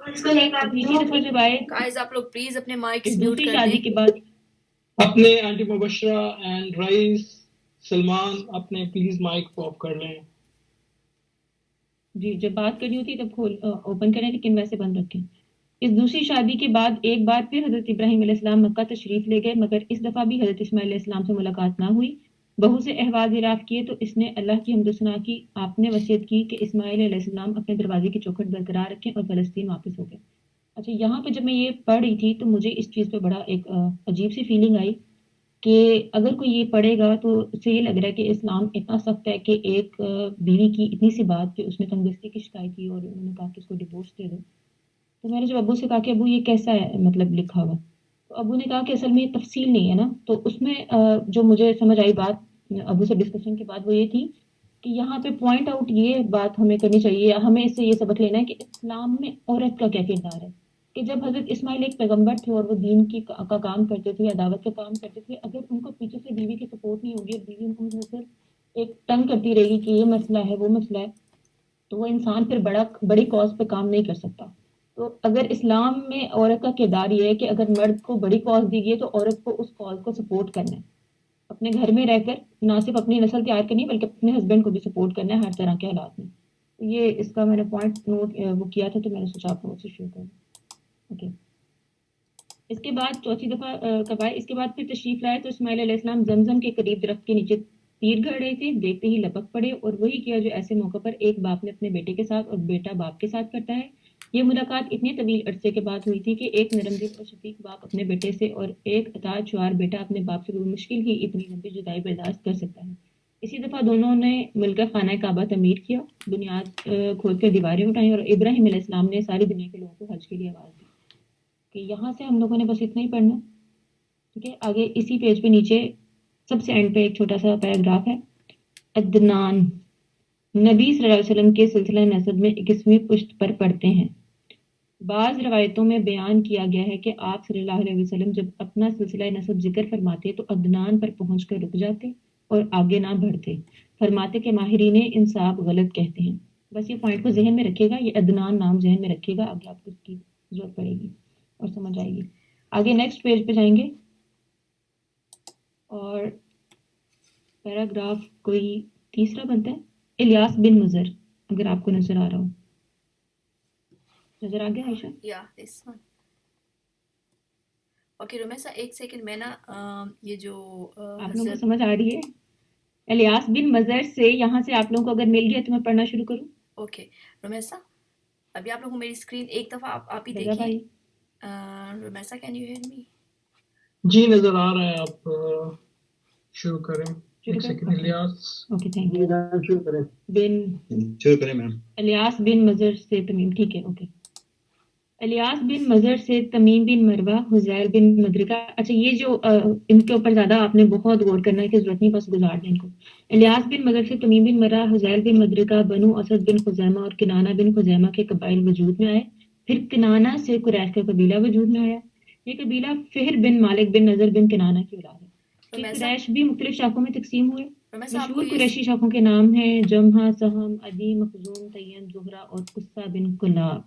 تیسری دفعہ جب آئے گائز آپ لوگ پلیز اپنے مائکس اس میوٹ دوسری کر شادی دیں. کے بعد اپنے آنٹی مبشرہ اینڈ رئیس سلمان اپنے پلیز مائک آف کر لیں. جی جب بات کرنی ہوتی ہے تب کھول اوپن کریں لیکن ویسے بند رکھیں. اس دوسری شادی کے بعد ایک بار پھر حضرت ابراہیم علیہ السلام مکہ تشریف لے گئے مگر اس دفعہ بھی حضرت اسماعیل علیہ السلام سے ملاقات نہ ہوئی. بہو سے احوال دریافت کیے تو اس نے اللہ کی حمد و ثنا کی. آپ نے وصیت کی کہ اسماعیل علیہ السلام اپنے دروازے کی چوکھٹ برقرار رکھیں اور فلسطین واپس ہو گئے. اچھا یہاں پہ جب میں یہ پڑھ رہی تھی تو مجھے اس چیز پہ بڑا ایک عجیب سی فیلنگ آئی کہ اگر کوئی یہ پڑھے گا تو اس سے یہ لگ رہا ہے کہ اسلام اتنا سخت ہے کہ ایک بیوی کی اتنی سی بات پہ اس نے تنگ دستی کی شکایت کی اور انہوں نے کہا کہ اس کو ڈیورس دے دو. تو میں نے جب ابو سے کہا کہ ابو یہ کیسا ہے مطلب لکھا ہوا، تو ابو نے کہا کہ اصل میں یہ تفصیل نہیں ہے نا. تو اس میں جو مجھے سمجھ آئی بات ابو سے ڈسکشن کے بعد وہ یہ تھی کہ یہاں پہ پوائنٹ آؤٹ یہ بات ہمیں کرنی چاہیے یا ہمیں اس سے یہ سبق لینا ہے کہ اسلام میں عورت کا کیا کردار ہے. کہ جب حضرت اسماعیل ایک پیغمبر تھے اور وہ دین کا کام کرتے تھے یا دعوت کا کام کرتے تھے، اگر ان کو پیچھے سے بیوی کی سپورٹ نہیں ہوگی اور بیوی ان کو صرف ایک تنگ کرتی رہے گی کہ یہ مسئلہ ہے وہ مسئلہ ہے، تو وہ انسان پھر بڑی کاز پہ کام نہیں کر سکتا. تو اگر اسلام میں عورت کا کردار یہ ہے کہ اگر مرد کو بڑی کاز دی گئی تو عورت کو اس کاز کو سپورٹ کرنا ہے، اپنے گھر میں رہ کر نہ صرف اپنی نسل تیار کرنی بلکہ اپنے ہسبینڈ کو بھی سپورٹ کرنا ہے ہر طرح کے حالات میں. یہ اس کا میں نے پوائنٹ نوٹ وہ کیا تھا تو میں نے سوچا آپ لوگوں سے شیئر کروں. اوکے. اس کے بعد چوتھی دفعہ کب آئے، اس کے بعد پھر تشریف لائے تو اسماعیل علیہ السلام زمزم کے قریب درخت کے نیچے تیر گھڑ رہے تھے. دیکھتے ہی لپک پڑے اور وہی کیا جو ایسے موقع پر ایک باپ نے اپنے بیٹے کے ساتھ اور بیٹا باپ کے ساتھ کرتا ہے. یہ ملاقات اتنے طویل عرصے کے بعد ہوئی تھی کہ ایک نرم دل اور شفیق باپ اپنے بیٹے سے اور ایک اطاعت شعار بیٹا اپنے باپ سے مشکل ہی اتنی لمبی جدائی برداشت کر سکتا ہے. اسی دفعہ دونوں نے مل کر خانہ کعبہ تعمیر کیا، بنیاد کھود کر دیواریں اٹھائیں اور ابراہیم علیہ السلام نے ساری دنیا کے لوگوں کو حج کے لیے آواز دی. کہ یہاں سے ہم لوگوں نے بس اتنا ہی پڑھنا. ٹھیک ہے، آگے اسی پیج پہ نیچے سب سے اینڈ پہ ایک چھوٹا سا پیراگراف ہے. عدنان نبی صلی اللہ علیہ وسلم کے سلسلہ نسب میں 21ویں پشت پر پڑھتے ہیں. بعض روایتوں میں بیان کیا گیا ہے کہ آپ صلی اللہ علیہ وسلم جب اپنا سلسلہ نسب ذکر فرماتے تو عدنان پر پہنچ کر رک جاتے اور آگے نہ بڑھتے. فرماتے کہ ماہرین انساب غلط کہتے ہیں. بس یہ پوائنٹ کو ذہن میں رکھیے گا، یہ عدنان نام ذہن میں رکھیے گا، آگے آپ کو اس کی ضرورت پڑے گی اور سمجھ آئے گی. آگے نیکسٹ پیج پہ جائیں گے اور پیراگراف کوئی تیسرا بنتا ہے. الیاس بن مضر، اگر آپ کو نظر آ رہا ہو. نظر آ گیا عائشہ؟ یا دس ون. اوکے رومیسا ایک سیکنڈ میں نا یہ جو آپ لوگوں کو سمجھ آ رہی ہے؟ الیاس بن مضر سے یہاں سے آپ لوگوں کو اگر مل گیا تو میں پڑھنا شروع کروں. اوکے رومیسا ابھی آپ لوگوں میری اسکرین ایک دفعہ آپ ہی رضا دیکھیں. بھائی Rumaisa can you hear me? جی نظر آ رہا ہے، آپ شروع کریں. ایک second. Okay Ilyas okay thank you. شروع کریں. شروع کریں میم. الیاس بن مضر سے تمیم. ٹھیک ہے اوکے. الیاس بن مضر سے تمیم بن مروہ حذیل بن مدرکہ. اچھا یہ جو ان کے اوپر زیادہ آپ نے بہت غور کرنا ہے کہ ضرورت نہیں، بس گزار دیں ان کو. الیاس بن مضر سے تمیم بن مرہ حذیل بن مدرکہ بنو اسد بن خزیمہ اور کنانہ بن خزیمہ کے قبائل وجود میں آئے. پھر کنانہ سے قریش کا قبیلہ وجود میں آیا. یہ قبیلہ فہر بن مالک بن نضر بن کنانہ کی اولاد ہے. پھر قریش بھی مختلف شاخوں میں تقسیم ہوئے. مشہور قریشی شاخوں کے نام ہیں جمحہ، سہم، عدی، مخزوم، تیم، زہرہ اور قصہ بن کلاب.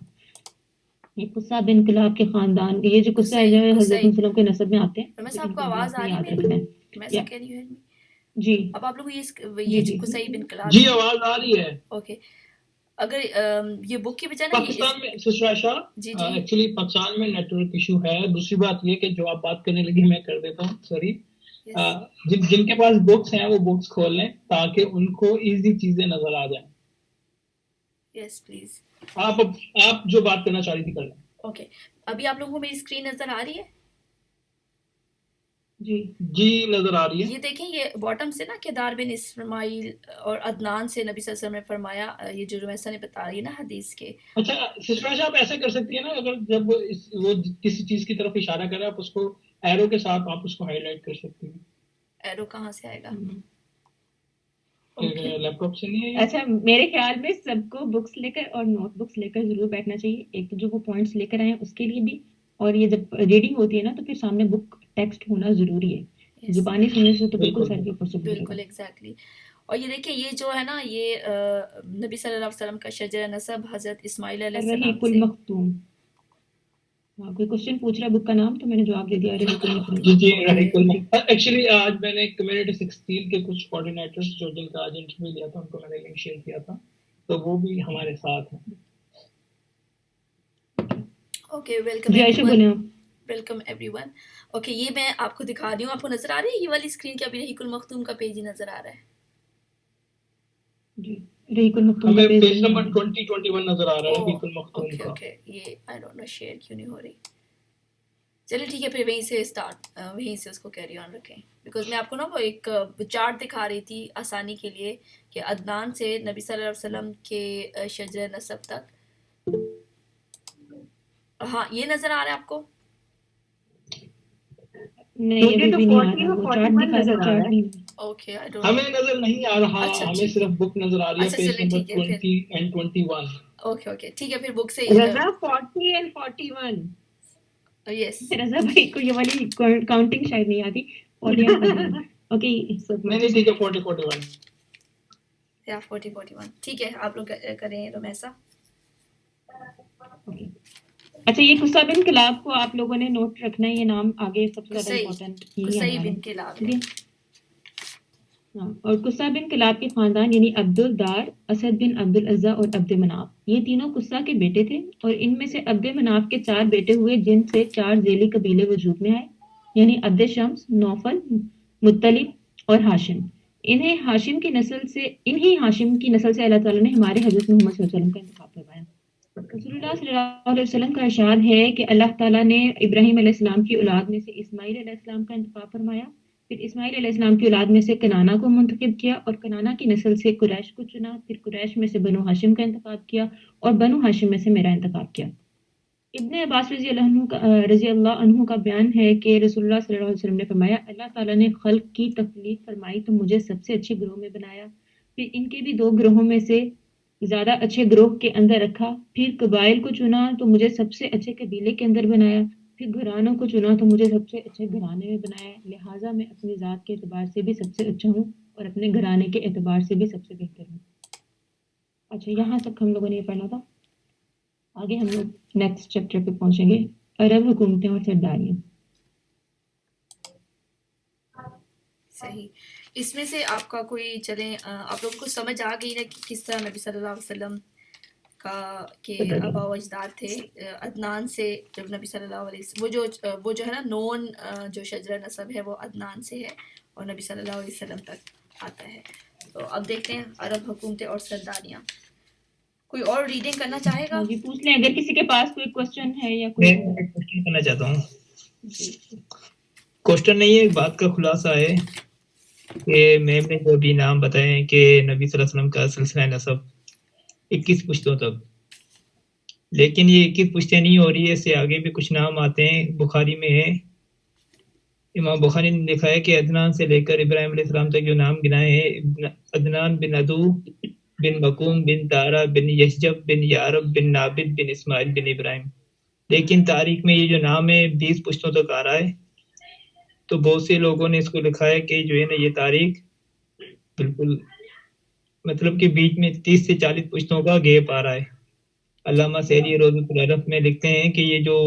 یہ قصہ بن کلاب کے خاندان، یہ جو قصہ ہے جو حضرت وسلم کے نسب میں آتے ہیں. رومیسا آپ کو آواز آ رہی ہے یاد رکھنا ہے. Rumaisa can you hear me? جی اب آپ لوگ یہ جو قصہ بن کلاب جی آواز آ رہی ہے. اوکے. اگر یہ بک کی بجائے پاکستان میں سشاشا ایکچولی پاکستان میں نیٹ ورک ایشو ہے. دوسری بات یہ کہ جو آپ بات کرنے لگی میں کر دیتا ہوں، سوری. جن کے پاس بکس ہیں وہ بکس کھول لیں تاکہ ان کو ایزی چیزیں نظر آ جائیں. یس پلیز. آپ جو بات کرنا چاہ رہی تھی کر لیں. اوکے ابھی آپ لوگوں کو میری اسکرین نظر آ رہی ہے؟ جی جی نظر آ رہی ہے. یہ دیکھیں یہ باٹم سے نا کدار بن اسماعیل اور عدنان سے نبی صلی اللہ علیہ وسلم نے فرمایا، یہ جو رمیسا نے بتا رہی ہے نا حدیث کے. اچھا سسٹر عائشہ آپ ایسا کر سکتی ہیں نا، اگر جب وہ کسی چیز کی طرف اشارہ کرے آپ اس کو ایرو کے ساتھ آپ اس کو ہائی لائٹ کر سکتی ہیں. ایرو کہاں سے آئے گا؟ لیپ ٹاپ سے نہیں ہے یہ؟ اچھا میرے خیال میں سب کو بکس لے کر اور نوٹ بکس لے کر ضرور بیٹھنا چاہیے. ایک تو جو وہ پوائنٹس لے کر آئے ہیں اس کے لیے بھی، اور یہ جب ریڈنگ ہوتی ہے نا تو پھر سامنے بک ٹیکسٹ ہونا ضروری ہے. Yes. زبانی سننے سے تو بالکل بالکل سر کے اوپر سے گزرے بالکل گا. ایگزیکٹلی. اور یہ دیکھیں یہ جو ہے نا یہ نبی صلی اللہ علیہ وسلم کا شجر نسب حضرت اسماعیل علیہ السلام رحیق سے. المختوم. ہاں کوئی کوشچن پوچھ رہا ہے بک کا نام تو میں نے جواب دے دیا رحیق المختوم. جی جی رحیق المختوم. ایکچولی آج میں نے کمیونٹی 16 کے کچھ کوآرڈینیٹرز جو جن کا آج انٹرویو لیا تھا ان کو میں نے لنک شیئر کیا تھا، تو وہ بھی ہمارے ساتھ ہیں. اوکے ویلکم جی عائشہ بولیں آپ. Welcome every one. اوکے یہ میں آپ کو دکھا رہی ہوں، آپ کو نظر آ رہی ہے یہ والی اسکرین کے؟ ابھی رحیق المختوم کا پیج ہی نظر آ رہا ہے. جی رحیق المختوم کا ہمیں پیج پیج نمبر 2021 نظر آ رہا ہے رحیق المختوم اوکے کا. اوکے یہ آئی ڈونٹ نو شیئر کیوں نہیں ہو رہی. چلیے ٹھیک ہے پھر وہیں سے اسٹارٹ، وہیں سے اس کو کیری آن رکھیں. بیکاز میں آپ کو نا وہ ایک چارٹ دکھا رہی تھی آسانی کے لیے کہ عدنان سے نبی صلی اللہ علیہ وسلم کے شجر نسب تک. ہاں یہ نظر آ رہا ہے آپ کو؟ نہیں ابھی بھی نہیں آ رہا. وہ چارٹ دکھا رہا ہے، چارٹ نہیں. اوکے آئی ڈونٹ ہمیں نظر نہیں آ رہا، اچھا، ہمیں ٹھیک صرف بک نظر آ رہی ہے اچھا، پیج چلیں نمبر ٹھیک ہے پھر. 20 and 21. اوکے اوکے ٹھیک ہے پھر بک سے رضا 40 and 41. یس رضا بھائی کو یہ والی کاؤنٹنگ شاید نہیں آتی. اوکے نہیں ٹھیک ہے 40-41. یا 40-41 ٹھیک ہے. آپ لوگ کریں رمیسا. اچھا یہ قصہ بن کلاب کو آپ لوگوں نے نوٹ رکھنا ہے، یہ نام آگے سب سے زیادہ صحیح امپورٹنٹ یہی قصی آنے والا بن ہے. کے لاب ٹھیک ہے. ہے ہاں. اور قصہ بن کلاب کے خاندان یعنی عبد الدار، اسد بن عبد العزیٰ اور عبد مناف، یہ تینوں قصہ کے بیٹے تھے. اور ان میں سے عبد مناف کے 4 بیٹے ہوئے جن سے 4 ذیلی قبیلے وجود میں آئے، یعنی عبد شمس، نوفل، مطلب اور ہاشم. انہیں ہاشم کی نسل سے اللہ تعالیٰ نے ہمارے حضرت محمد صلی اللہ علیہ وسلم کا انتخاب کروایا. رسول اللہ صلی اللہ علیہ وسلم کا ارشاد ہے کہ اللہ تعالیٰ نے ابراہیم علیہ السلام کی اولاد میں سے اسماعیل علیہ السلام کا انتخاب فرمایا، پھر اسماعیل علیہ السلام کی اولاد میں سے کنانہ کو منتخب کیا، اور کنانہ کی نسل سے قریش کو چنا، پھر قریش میں سے بنو ہاشم کا انتخاب کیا، اور بنو ہاشم میں سے میرا انتخاب کیا. ابن عباس رضی اللہ عنہ کا بیان ہے کہ رسول اللہ صلی اللہ علیہ وسلم نے فرمایا اللہ تعالیٰ نے خلق کی تخلیق فرمائی تو مجھے سب سے اچھے گروہ میں بنایا، پھر ان کے بھی 2 گروہوں میں سے زیادہ اچھے گروہ کے اندر رکھا، پھر قبائل کو چنا تو مجھے سب سے اچھے قبیلے کے اندر بنایا، پھر گھرانوں کو چنا تو مجھے سب سے اچھے گھرانے میں بنایا، لہٰذا میں اپنی ذات کے اعتبار سے بھی سب سے اچھا ہوں اور اپنے گھرانے کے اعتبار سے بھی سب سے بہتر ہوں. اچھا یہاں تک ہم لوگوں نے یہ پڑھنا تھا. آگے ہم لوگ نیکسٹ چیپٹر پہ پہنچیں گے، عرب حکومتیں اور سرداریاں. صحیح. اس میں سے آپ کا کوئی چلیں آپ لوگوں کو سمجھ آ گئی نا کہ کس طرح نبی صلی اللہ علیہ وسلم کا کے آبا و اجداد تھے. عدنان سے جب نبی صلی اللہ علیہ وسلم وہ جو ہے نا نون جو شجرہ نسب ہے وہ عدنان سے ہے اور نبی صلی اللہ علیہ وسلم تک آتا ہے. تو اب دیکھتے ہیں عرب حکومتیں اور سرداریاں. کوئی اور ریڈنگ کرنا چاہے گا؟ ہاں جی پوچھ لیں اگر کسی کے پاس کوئی کوشچن ہے یا کوئی. میں ایک کوشچن کرنا چاہتا ہوں. جی کوشچن نہیں ہے، بات کا خلاصہ ہے کہ میم نے جو بھی نام بتائے ہیں کہ نبی صلی اللہ علیہ وسلم کا سلسلہ نسب 21 پشتوں تک، لیکن یہ 21 پشتیں نہیں ہو رہی ہے، اس سے آگے بھی کچھ نام آتے ہیں. بخاری میں ہے، امام بخاری نے لکھا ہے کہ عدنان سے لے کر ابراہیم علیہ السلام تک جو نام گنائے ہیں، عدنان بن عدو بن مقوم بن تارا بن یشجب بن یارب بن نابد بن اسماعیل بن ابراہیم، لیکن تاریخ میں یہ جو نام ہے 20 پشتوں تک آ رہا ہے. تو بہت سے لوگوں نے اس کو لکھا ہے کہ جو ہے نا یہ تاریخ بالکل مطلب کہ بیچ میں 30 سے 40 پشتوں کا گیپ آ رہا ہے. علامہ سعدی روضۃ العرف میں لکھتے ہیں کہ یہ جو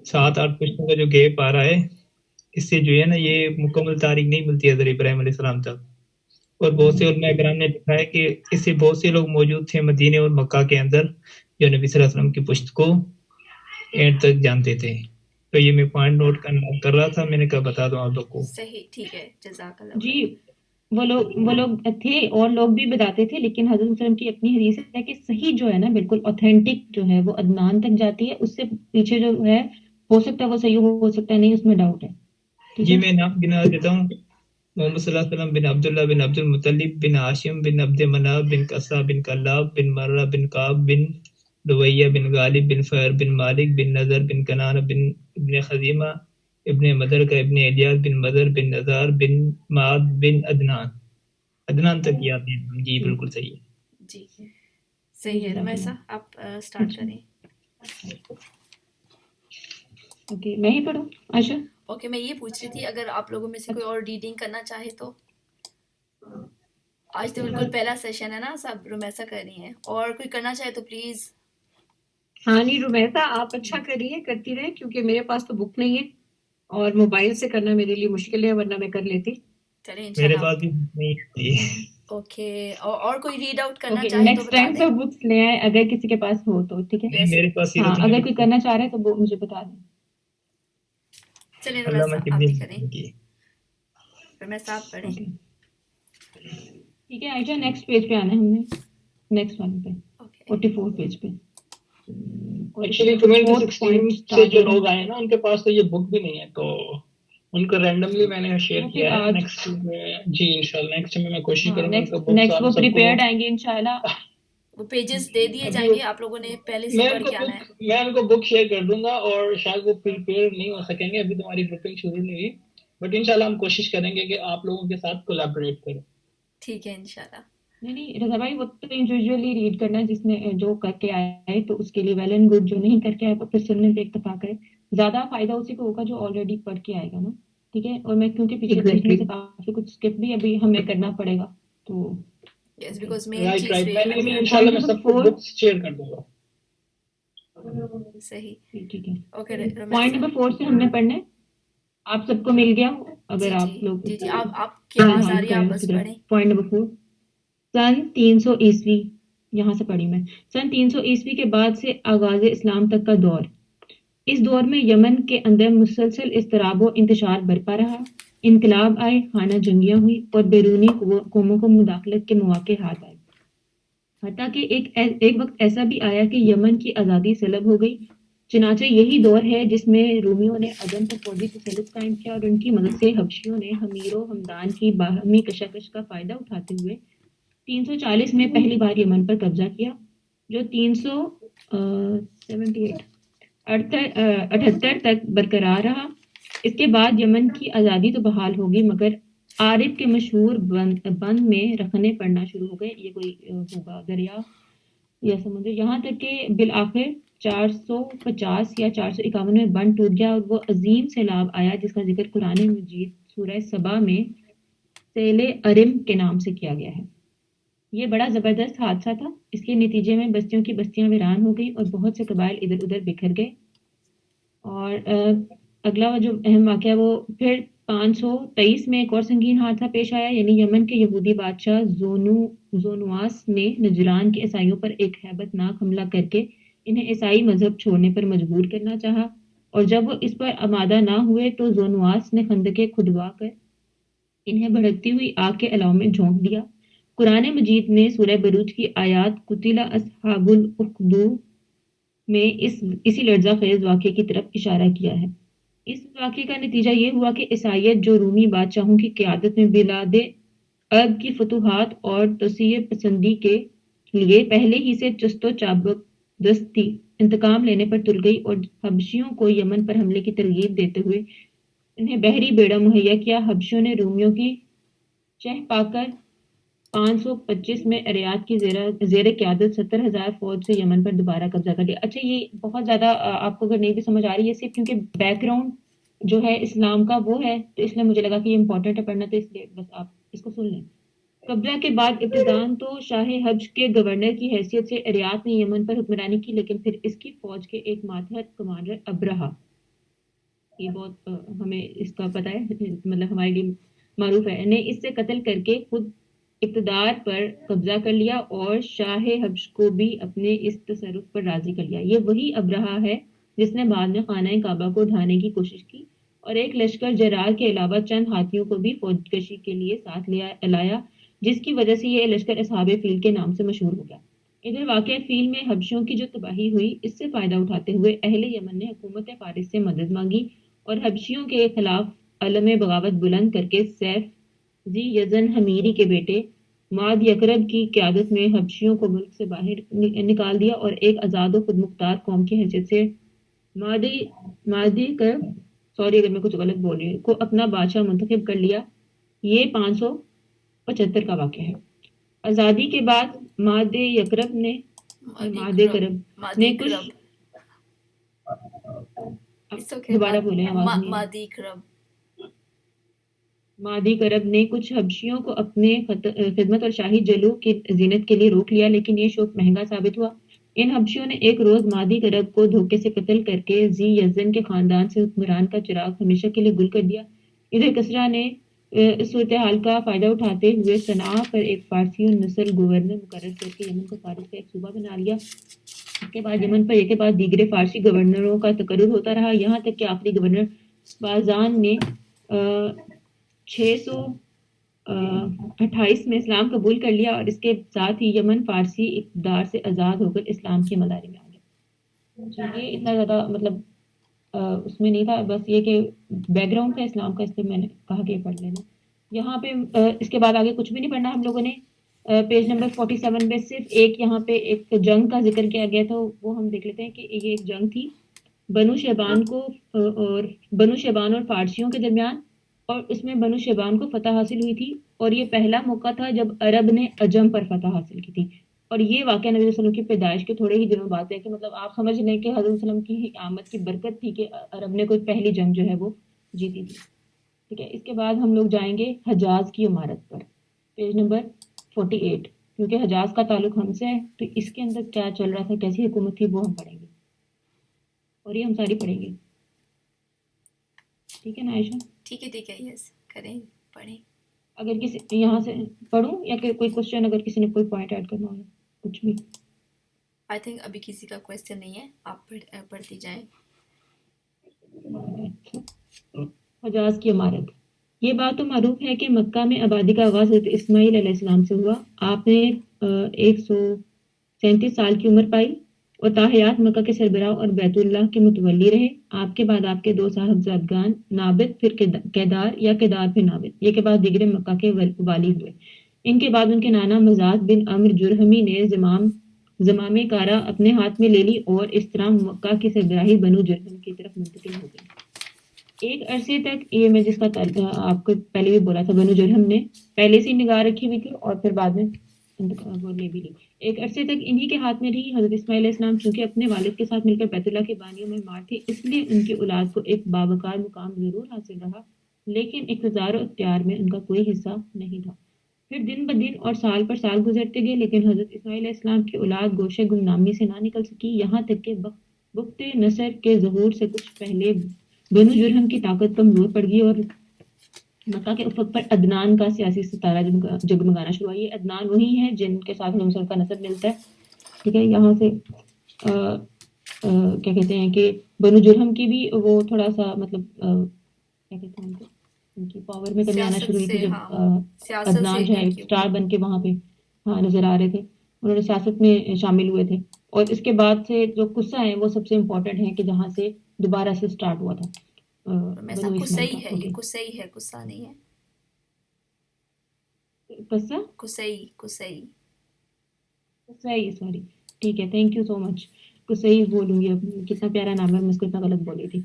7-8 پشتوں کا جو گیپ آ رہا ہے، اس سے جو ہے نا یہ مکمل تاریخ نہیں ملتی حضرت ابراہیم علیہ السلام تک. اور بہت سے علماء کرام نے لکھا ہے کہ اس سے بہت سے لوگ موجود تھے مدینے اور مکہ کے اندر جو نبی صلی اللہ علیہ وسلم کی پشت کو اینڈ تک جانتے تھے. تو یہ میں پوائنٹ نوٹ کر رہا تھا، میں نے کہا بتا دوں آپ لوگ کو. صحیح ٹھیک ہے جزاک اللہ. جی وہ لوگ تھے اور لوگ بھی بتاتے تھے، لیکن حضرت وسلم کی اپنی حدیث ہے کہ صحیح جو ہے نا بالکل اوتھینٹک جو ہے وہ عدنان تک جاتی ہے. اس سے پیچھے جو ہے ہو سکتا ہے وہ صحیح ہو سکتا ہے نہیں، اس میں ڈاؤٹ ہے. ٹھیک جی ہے. میں نام گنا دیتا ہوں. محمد صلی اللہ علیہ وسلم بن عبداللہ بن عبد المطلب بن ہاشم بن عبد مناف بن قصہ بن کلاب بن مرہ بن کعب بن لویہ بن غالب بن فہر بن مالک بن نظر بن کنان بن ابن خزیمہ ابن مدر کا ابن الیاس بن مدر بن نزار بن معاد بن عدنان تک یاد ہے. جی بالکل صحیح ہے. جی صحیح ہے. رمیسا آپ اسٹارٹ کریں. اوکے میں ہی پڑھوں. عائشہ اوکے میں یہ پوچھ رہی تھی اگر آپ لوگوں میں سے کوئی اور ریڈنگ کرنا چاہے تو. آج تو بالکل پہلا سیشن ہے نا, سب رمیسا کر رہی ہیں, اور کوئی کرنا چاہے تو پلیز. ہاں نہیں رومیسا آپ اچھا کریے, کرتی رہے, کیونکہ میرے پاس تو بک نہیں ہے اور موبائل سے کرنا میرے لیے مشکل ہے, ورنہ میں کر لیتی. چلیں میرے انشاءاللہ. پاس بھی نہیں ہے. اوکے, اور کوئی ریڈ آؤٹ کرنا اوکے چاہے تو نیکسٹ بتا ٹائم دیں. سب بکس لے آئیں اگر کسی کے پاس ہو تو, ٹھیک ہے. نہیں میرے پاس ہاں سیرت اگر کوئی النبی کرنا چاہ رہا ہے تو وہ مجھے بتا دیں. چلیں علامہ رمیسا آپ شبلی بھی کریں. کی. رمیسا آپ پڑھیں. اوکے ٹھیک ہے عائشہ, نیکسٹ پیج پہ آنا ہے ہم نے, نیکسٹ والے پہ, اوکے 44 پیج پہ. ایکچولی 2016 سے جو لوگ آئے ہیں نا ان کے پاس تو یہ بک بھی نہیں ہے, تو ان کو رینڈملی میں نے شیئر کیا ہے. نیکسٹ میں جی انشاءاللہ نیکسٹ میں کوشش کروں گا ان کو نیکسٹ وہ بک پریپیئرڈ آئیں گے انشاءاللہ. وہ پیجز دے دیے جائیں گے, آپ لوگوں نے پہلے سے پڑھ کے آنا ہے. میں ان کو بک شیئر کر دوں گا, اور شاید وہ پریپیئر نہیں ہو سکیں گے, ابھی تمہاری گروپنگ شروع نہیں ہوئی, بٹ انشاءاللہ ہم کوشش کریں گے کہ آپ لوگوں کے ساتھ کولیبریٹ کریں. ٹھیک ہے انشاءاللہ. نہیں رضا بھائی, وہ تو انڈیویجولی ریڈ کرنا ہے, جس نے جو کر کے آئے تو اس کے لیے ویل اینڈ گڈ, جو نہیں کر کے آئے تو پھر سننے پہ اکتفا کرے. زیادہ فائدہ اسی کو ہوگا جو آلریڈی پڑھ کے آئے گا نا, ٹھیک ہے. اور میں کیونکہ پیچھے دیکھنے سے کافی کچھ اسکپ بھی ابھی ہمیں کرنا پڑے گا, تو یس بیکاز مین رائٹ چیز میں ریڈ کرنا ہے. انشاءاللہ میں سب کو بکس شیئر کر دوں گا. صحیح. ٹھیک ہے. اوکے پوائنٹ نمبر 4 سے ہم نے پڑھنا ہے. آپ سب کو مل گیا اگر آپ لوگ جی آپ کی آواز آ رہی ہے, آپ بس پڑھیں. پوائنٹ نمبر 4 سن 300 عیسوی, یہاں سے پڑھی میں, سن 300 عیسوی کے بعد سے آغاز اسلام تک کا دور. اس دور میں یمن کے اندر مسلسل اضطراب و انتشار برپا رہا. انقلاب آئے, خانہ جنگیاں ہوئی اور بیرونی قوموں کو مداخلت کے مواقع ہاتھ آئے. حتیٰ کہ ایک وقت ایسا بھی آیا کہ یمن کی آزادی سلب ہو گئی. چنانچہ یہی دور ہے جس میں رومیوں نے عدم پر فوجی تسلط قائم کیا, اور ان کی مدد سے حبشیوں نے حمیر و حمدان کی باہمی کشاکش کا فائدہ اٹھاتے ہوئے 340 میں پہلی بار یمن پر قبضہ کیا, جو 378 تک برقرار رہا. اس کے بعد یمن کی آزادی تو بحال ہوگی, مگر عارب کے مشہور بند میں رکھنے پڑنا شروع ہو گئے. یہ کوئی ہوگا دریا یا سمندر, یہاں تک کہ بالآخر 450 یا 451 میں بند ٹوٹ گیا, اور وہ عظیم سیلاب آیا جس کا ذکر قرآن مجید سورہ سبا میں سیل ارم کے نام سے کیا گیا ہے. یہ بڑا زبردست حادثہ تھا. اس کے نتیجے میں بستیوں کی بستیاں ویران ہو گئیں اور بہت سے قبائل ادھر ادھر بکھر گئے. اور اگلا جو اہم واقعہ وہ پھر 523 میں ایک اور سنگین حادثہ پیش آیا, یعنی یمن کے یہودی بادشاہ زونواس نے نجران کے عیسائیوں پر ایک ہیبت ناک حملہ کر کے انہیں عیسائی مذہب چھوڑنے پر مجبور کرنا چاہا, اور جب وہ اس پر آمادہ نہ ہوئے تو زونواس نے خندقیں کھدوا کر انہیں بھڑکتی ہوئی آگ کے علاوہ میں جھونک دیا. قرآن مجید نے سورہ بروج کی آیات قتل اصحاب الاخدود میں اسی لرزہ خیز واقعے کی طرف اشارہ کیا ہے. اس واقعے کا نتیجہ یہ ہوا کہ عیسائیت جو رومی بادشاہوں کی قیادت میں بلاد عرب کی فتوحات اور توسیع پسندی کے لیے پہلے ہی سے چست و چابک تھی, انتقام لینے پر تل گئی, اور حبشیوں کو یمن پر حملے کی ترغیب دیتے ہوئے انہیں بحری بیڑا مہیا کیا. حبشیوں نے رومیوں کی چہ پا کر 525 میں اریات کی زیر قیادت 70,000 فوج سے یمن پر دوبارہ قبضہ کر لیا. اچھا یہ بہت زیادہ آپ کو اگر نہیں بھی سمجھ آ رہی ہے, صرف کیونکہ بیک گراؤنڈ جو ہے اسلام کا وہ ہے, تو اس لیے مجھے لگا کہ یہ امپورٹنٹ ہے پڑھنا, تو اس لیے بس آپ اس کو سن لیں. قبضہ کے بعد ابتداً تو شاہ حبش کے گورنر کی حیثیت سے اریات نے یمن پر حکمرانی کی, لیکن پھر اس کی فوج کے ایک ماتحت کمانڈر ابرہا, یہ بہت ہمیں اس کا پتہ ہے, مطلب ہمارے لیے معروف ہے, نے اس سے قتل کر کے خود اقتدار پر قبضہ کر لیا اور شاہ حبش کو بھی اپنے اس تصرف پر راضی کر لیا. یہ وہی ابرہا ہے جس نے بعد میں خانہ کعبہ کو ڈھانے کی کوشش کی اور ایک لشکر جرار کے علاوہ چند ہاتھیوں کو بھی فوج کشی کے لیے ساتھ لایا, جس کی وجہ سے یہ لشکر اصحاب فیل کے نام سے مشہور ہو گیا. ادھر واقع فیل میں حبشیوں کی جو تباہی ہوئی, اس سے فائدہ اٹھاتے ہوئے اہل یمن نے حکومت فارس سے مدد مانگی اور حبشیوں کے خلاف علم بغاوت بلند کر کے سیف ذی یزن حمیری کے بیٹے معد یکرب کی قیادت میں حبشیوں کو ملک سے باہر نکال دیا اور ایک آزاد و خود مختار قوم کی حیثیت سے مادی کر سوری اگر میں کچھ غلط بول رہی ہوں کو اپنا بادشاہ منتخب کر لیا. یہ 575 کا واقعہ ہے. آزادی کے بعد ماد یکرب نے کچھ دوبارہ بولیں آواز نہیں مادی کرب نے کچھ حبشیوں کو اپنے خدمت اور شاہی جلوہ کی زینت کے لیے روک لیا، لیکن یہ شوق مہنگا ثابت ہوا. ان حبشیوں نے ایک روز مادی کرب کو دھوکے سے قتل کر کے ذی یزن کے خاندان سے حکمران کا چراغ ہمیشہ کے لیے گل کر دیا. ادھر کسریٰ نے اس صورتحال کا فائدہ اٹھاتے ہوئے صنعاء پر ایک فارسی نسل گورنر مقرر کر کے یمن کو فارس کا ایک صوبہ بنا لیا. اس کے بعد یمن پر ایک کے بعد دیگر فارسی گورنروں کا تقرر ہوتا رہا، یہاں تک کہ آخری گورنر بازان نے 628 میں اسلام قبول کر لیا اور اس کے ساتھ ہی یمن فارسی اقتدار سے آزاد ہو کر اسلام کے مدارے میں آ گیا. یہ اتنا زیادہ مطلب اس میں نہیں تھا، بس یہ کہ بیک گراؤنڈ تھا اسلام کا، اس لیے میں نے کہا کہ پڑھ لینا. یہاں پہ اس کے بعد آگے کچھ بھی نہیں پڑھنا ہم لوگوں نے. پیج نمبر 47 میں صرف ایک یہاں پہ ایک جنگ کا ذکر کیا گیا تھا، وہ ہم دیکھ لیتے ہیں کہ یہ ایک جنگ تھی بنو شیبان اور فارسیوں کے درمیان، اور اس میں بنو شیبان کو فتح حاصل ہوئی تھی اور یہ پہلا موقع تھا جب عرب نے عجم پر فتح حاصل کی تھی. اور یہ واقعہ نبی صلی اللہ علیہ وسلم کی پیدائش کے تھوڑے ہی دنوں بعد ہے، کہ مطلب آپ سمجھ لیں کہ حضرت صلی اللہ علیہ وسلم کی آمد کی برکت تھی کہ عرب نے کوئی پہلی جنگ جو ہے وہ جیتی تھی. ٹھیک ہے، اس کے بعد ہم لوگ جائیں گے حجاز کی عمارت پر، پیج نمبر 48. کیونکہ حجاز کا تعلق ہم سے ہے تو اس کے اندر کیا چل رہا تھا، کیسی حکومت تھی، وہ ہم پڑھیں گے اور یہ ہم ساری پڑھیں گے. ٹھیک ہے نا عائشہ؟ ٹھیک ہے یس کریں پڑھیں. اگر کسی یہاں سے پڑھوں یا کہ کوئی کوشچن، اگر کسی نے کوئی پوائنٹ ایڈ کرنا ہو کچھ بھی. آئی تھنک ابھی کسی کا کویسچن نہیں ہے، آپ پڑھتی جائیں. حجاز کی عمارت. یہ بات تو معروف ہے کہ مکہ میں آبادی کا آغاز حضرت اسماعیل علیہ السلام سے ہوا. آپ نے 137 سال کی عمر پائی اور تاحیات مکہ کے سربراہ اور بیت اللہ کے متولی رہے. آپ کے بعد آپ کے 2 صاحبزادگان نابد پھر کیدار یا کیدار پھر نابد، یہ کے بعد دیگر مکہ کے والی ہوئے. ان کے بعد ان کے نانا مزاد بن عمر جرہمی نے زمام کارا اپنے ہاتھ میں لے لی اور اس طرح مکہ کی سربراہی بنو جرہم کی طرف منتقل ہو گئی. ایک عرصے تک یہ میں جس کا آپ کو پہلے بھی بولا تھا، بنو جرہم نے پہلے سے نگاہ رکھی ہوئی تھی اور پھر بعد میں وہ لے بھی لی. ایک عرصے تک انہی کے ہاتھ میں رہی. حضرت اسماعیل علیہ السلام چونکہ اپنے والد کے ساتھ مل کر بیت اللہ کے بانیوں میں مار تھے، اس لیے ان کی اولاد کو ایک باوقار مقام ضرور حاصل رہا، لیکن اقتدار و اختیار میں ان کا کوئی حصہ نہیں تھا. پھر دن بدن اور سال پر سال گزرتے گئے، لیکن حضرت اسماعیل علیہ السلام کی اولاد گوشے گمنامی سے نہ نکل سکی، یہاں تک کہ بخت نصر کے ظہور سے کچھ پہلے بنو جرہم کی طاقت کمزور پڑ گئی اور مکہ کے افق پر عدنان کا سیاسی ستارہ جگمگانا شروع ہوا. یہ عدنان وہی ہیں جن کے ساتھ ہم کا نسب ملتا ہے. ٹھیک ہے، یہاں سے کیا کہتے ہیں کہ بنو جرہم کی بھی وہ تھوڑا سا مطلب کیا کہتے ہیں ان کی پاور میں کمی آنا شروع ہوئی تھی جب عدنان جو ہے اسٹار بن کے وہاں پہ نظر آ رہے تھے. انہوں نے سیاست میں شامل ہوئے تھے. اور اس کے بعد سے جو قصہ ہیں وہ سب سے امپورٹنٹ ہیں کہ جہاں سے دوبارہ سے سٹارٹ ہوا تھا. قصہ نہیں ہے، سوری. ٹھیک ہے، تھینک یو سو مچ. قصی بولوں گی، اب کتنا پیارا نام ہے، میں اس کو اتنا غلط بولی تھی.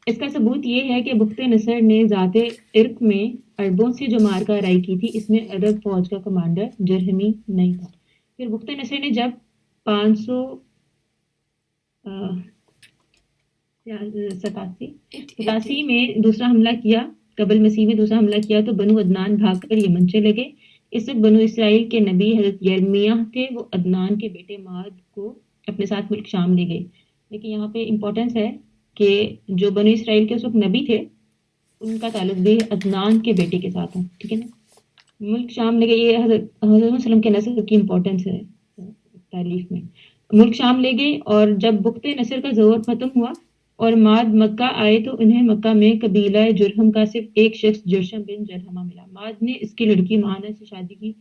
اس کا ثبوت یہ ہے کہ بخت نصر نے ذات عرق میں عربوں سے جو مارکہ آرائی کی تھی، اس میں عرب فوج کا کمانڈر جرہمی نہیں تھا. پھر بخت نصر نے جب 587 میں دوسرا حملہ کیا، قبل مسیح میں دوسرا حملہ کیا، تو بنو عدنان بھاگ کر یمن چلے گئے. اس وقت بنو اسرائیل کے نبی حضرت یرمیہ تھے، وہ عدنان کے بیٹے ماد کو اپنے ساتھ ملک شام لے گئے. لیکن یہاں پہ امپورٹنس ہے کہ جو بنو اسرائیل کے اس وقت نبی تھے ان کا تعلق بھی عدنان کے بیٹے کے ساتھ ہے. ٹھیک ہے نا، ملک شام لے گئے. یہ حضرت وسلم کے نسل کی امپورٹنس ہے تعلیف میں. ملک شام لے گئے اور جب بخت نصر کا زور ختم ہوا اور ماد مکہ آئے تو انہیں مکہ میں قبیلہ جرہم کا صرف ایک شخص جرشم بن جرہمہ ملا. ماد نے اس کی لڑکی مہانہ سے شادی کی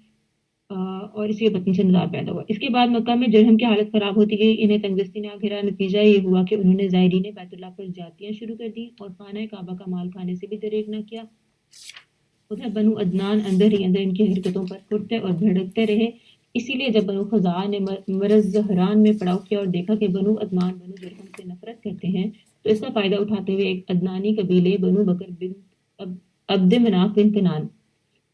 اور اسی وطن سے نظار پیدا ہوا. اس کے بعد مکہ میں جرہم کی حالت خراب ہوتی گئی. انہیں تنگدستی نے گھیرا. نتیجہ یہ ہوا کہ انہوں نے زائرین بیت اللہ پر زیادتیاں شروع کر دی اور خانہ کعبہ کا مال کھانے سے بھی دریغ نہ کیا. ادھر بنو عدنان اندر ہی اندر ان کی حرکتوں پر پھرتے اور بھڑکتے رہے. اسی لیے جب بنو خزاعہ نے مرز زہران میں پڑاؤ کیا اور دیکھا کہ بنو عدنان بنو جرہم سے نفرت کرتے ہیں تو اس کا فائدہ اٹھاتے ہوئے ایک عدنانی قبیلے بنو بکر بن عبد مناف بن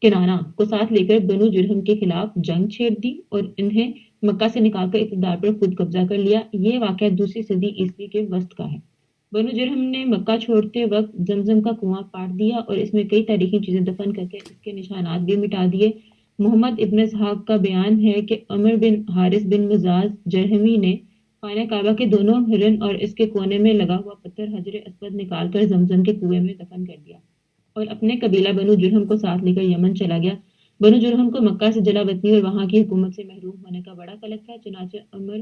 کنانہ کو ساتھ لے کر بنو جرہم کے خلاف جنگ چھیڑ دی اور انہیں مکہ سے نکال کر اقتدار پر خود قبضہ کر لیا. یہ واقعہ دوسری صدی عیسوی کے وسط کا ہے. بنو جرہم نے مکہ چھوڑتے وقت زمزم کا کنواں کاٹ دیا اور اس میں کئی تاریخی چیزیں دفن کر کے اس کے نشانات بھی مٹا دیے. محمد ابن اسحاق کا بیان ہے کہ عمر بن حارث بن مزاز جرہمی نے خانہ کعبہ کے دونوں ہرن اور اس کے کونے میں لگا ہوا پتھر حجر اسود نکال کر زمزم کے کنویں میں دفن کر دیا اور اپنے قبیلہ بنو جرہم کو ساتھ لے کر یمن چلا گیا. بنو جرہم کو مکہ سے جلا وطنی اور وہاں کی حکومت سے محروم ہونے کا بڑا قلق تھا. چنانچہ عمر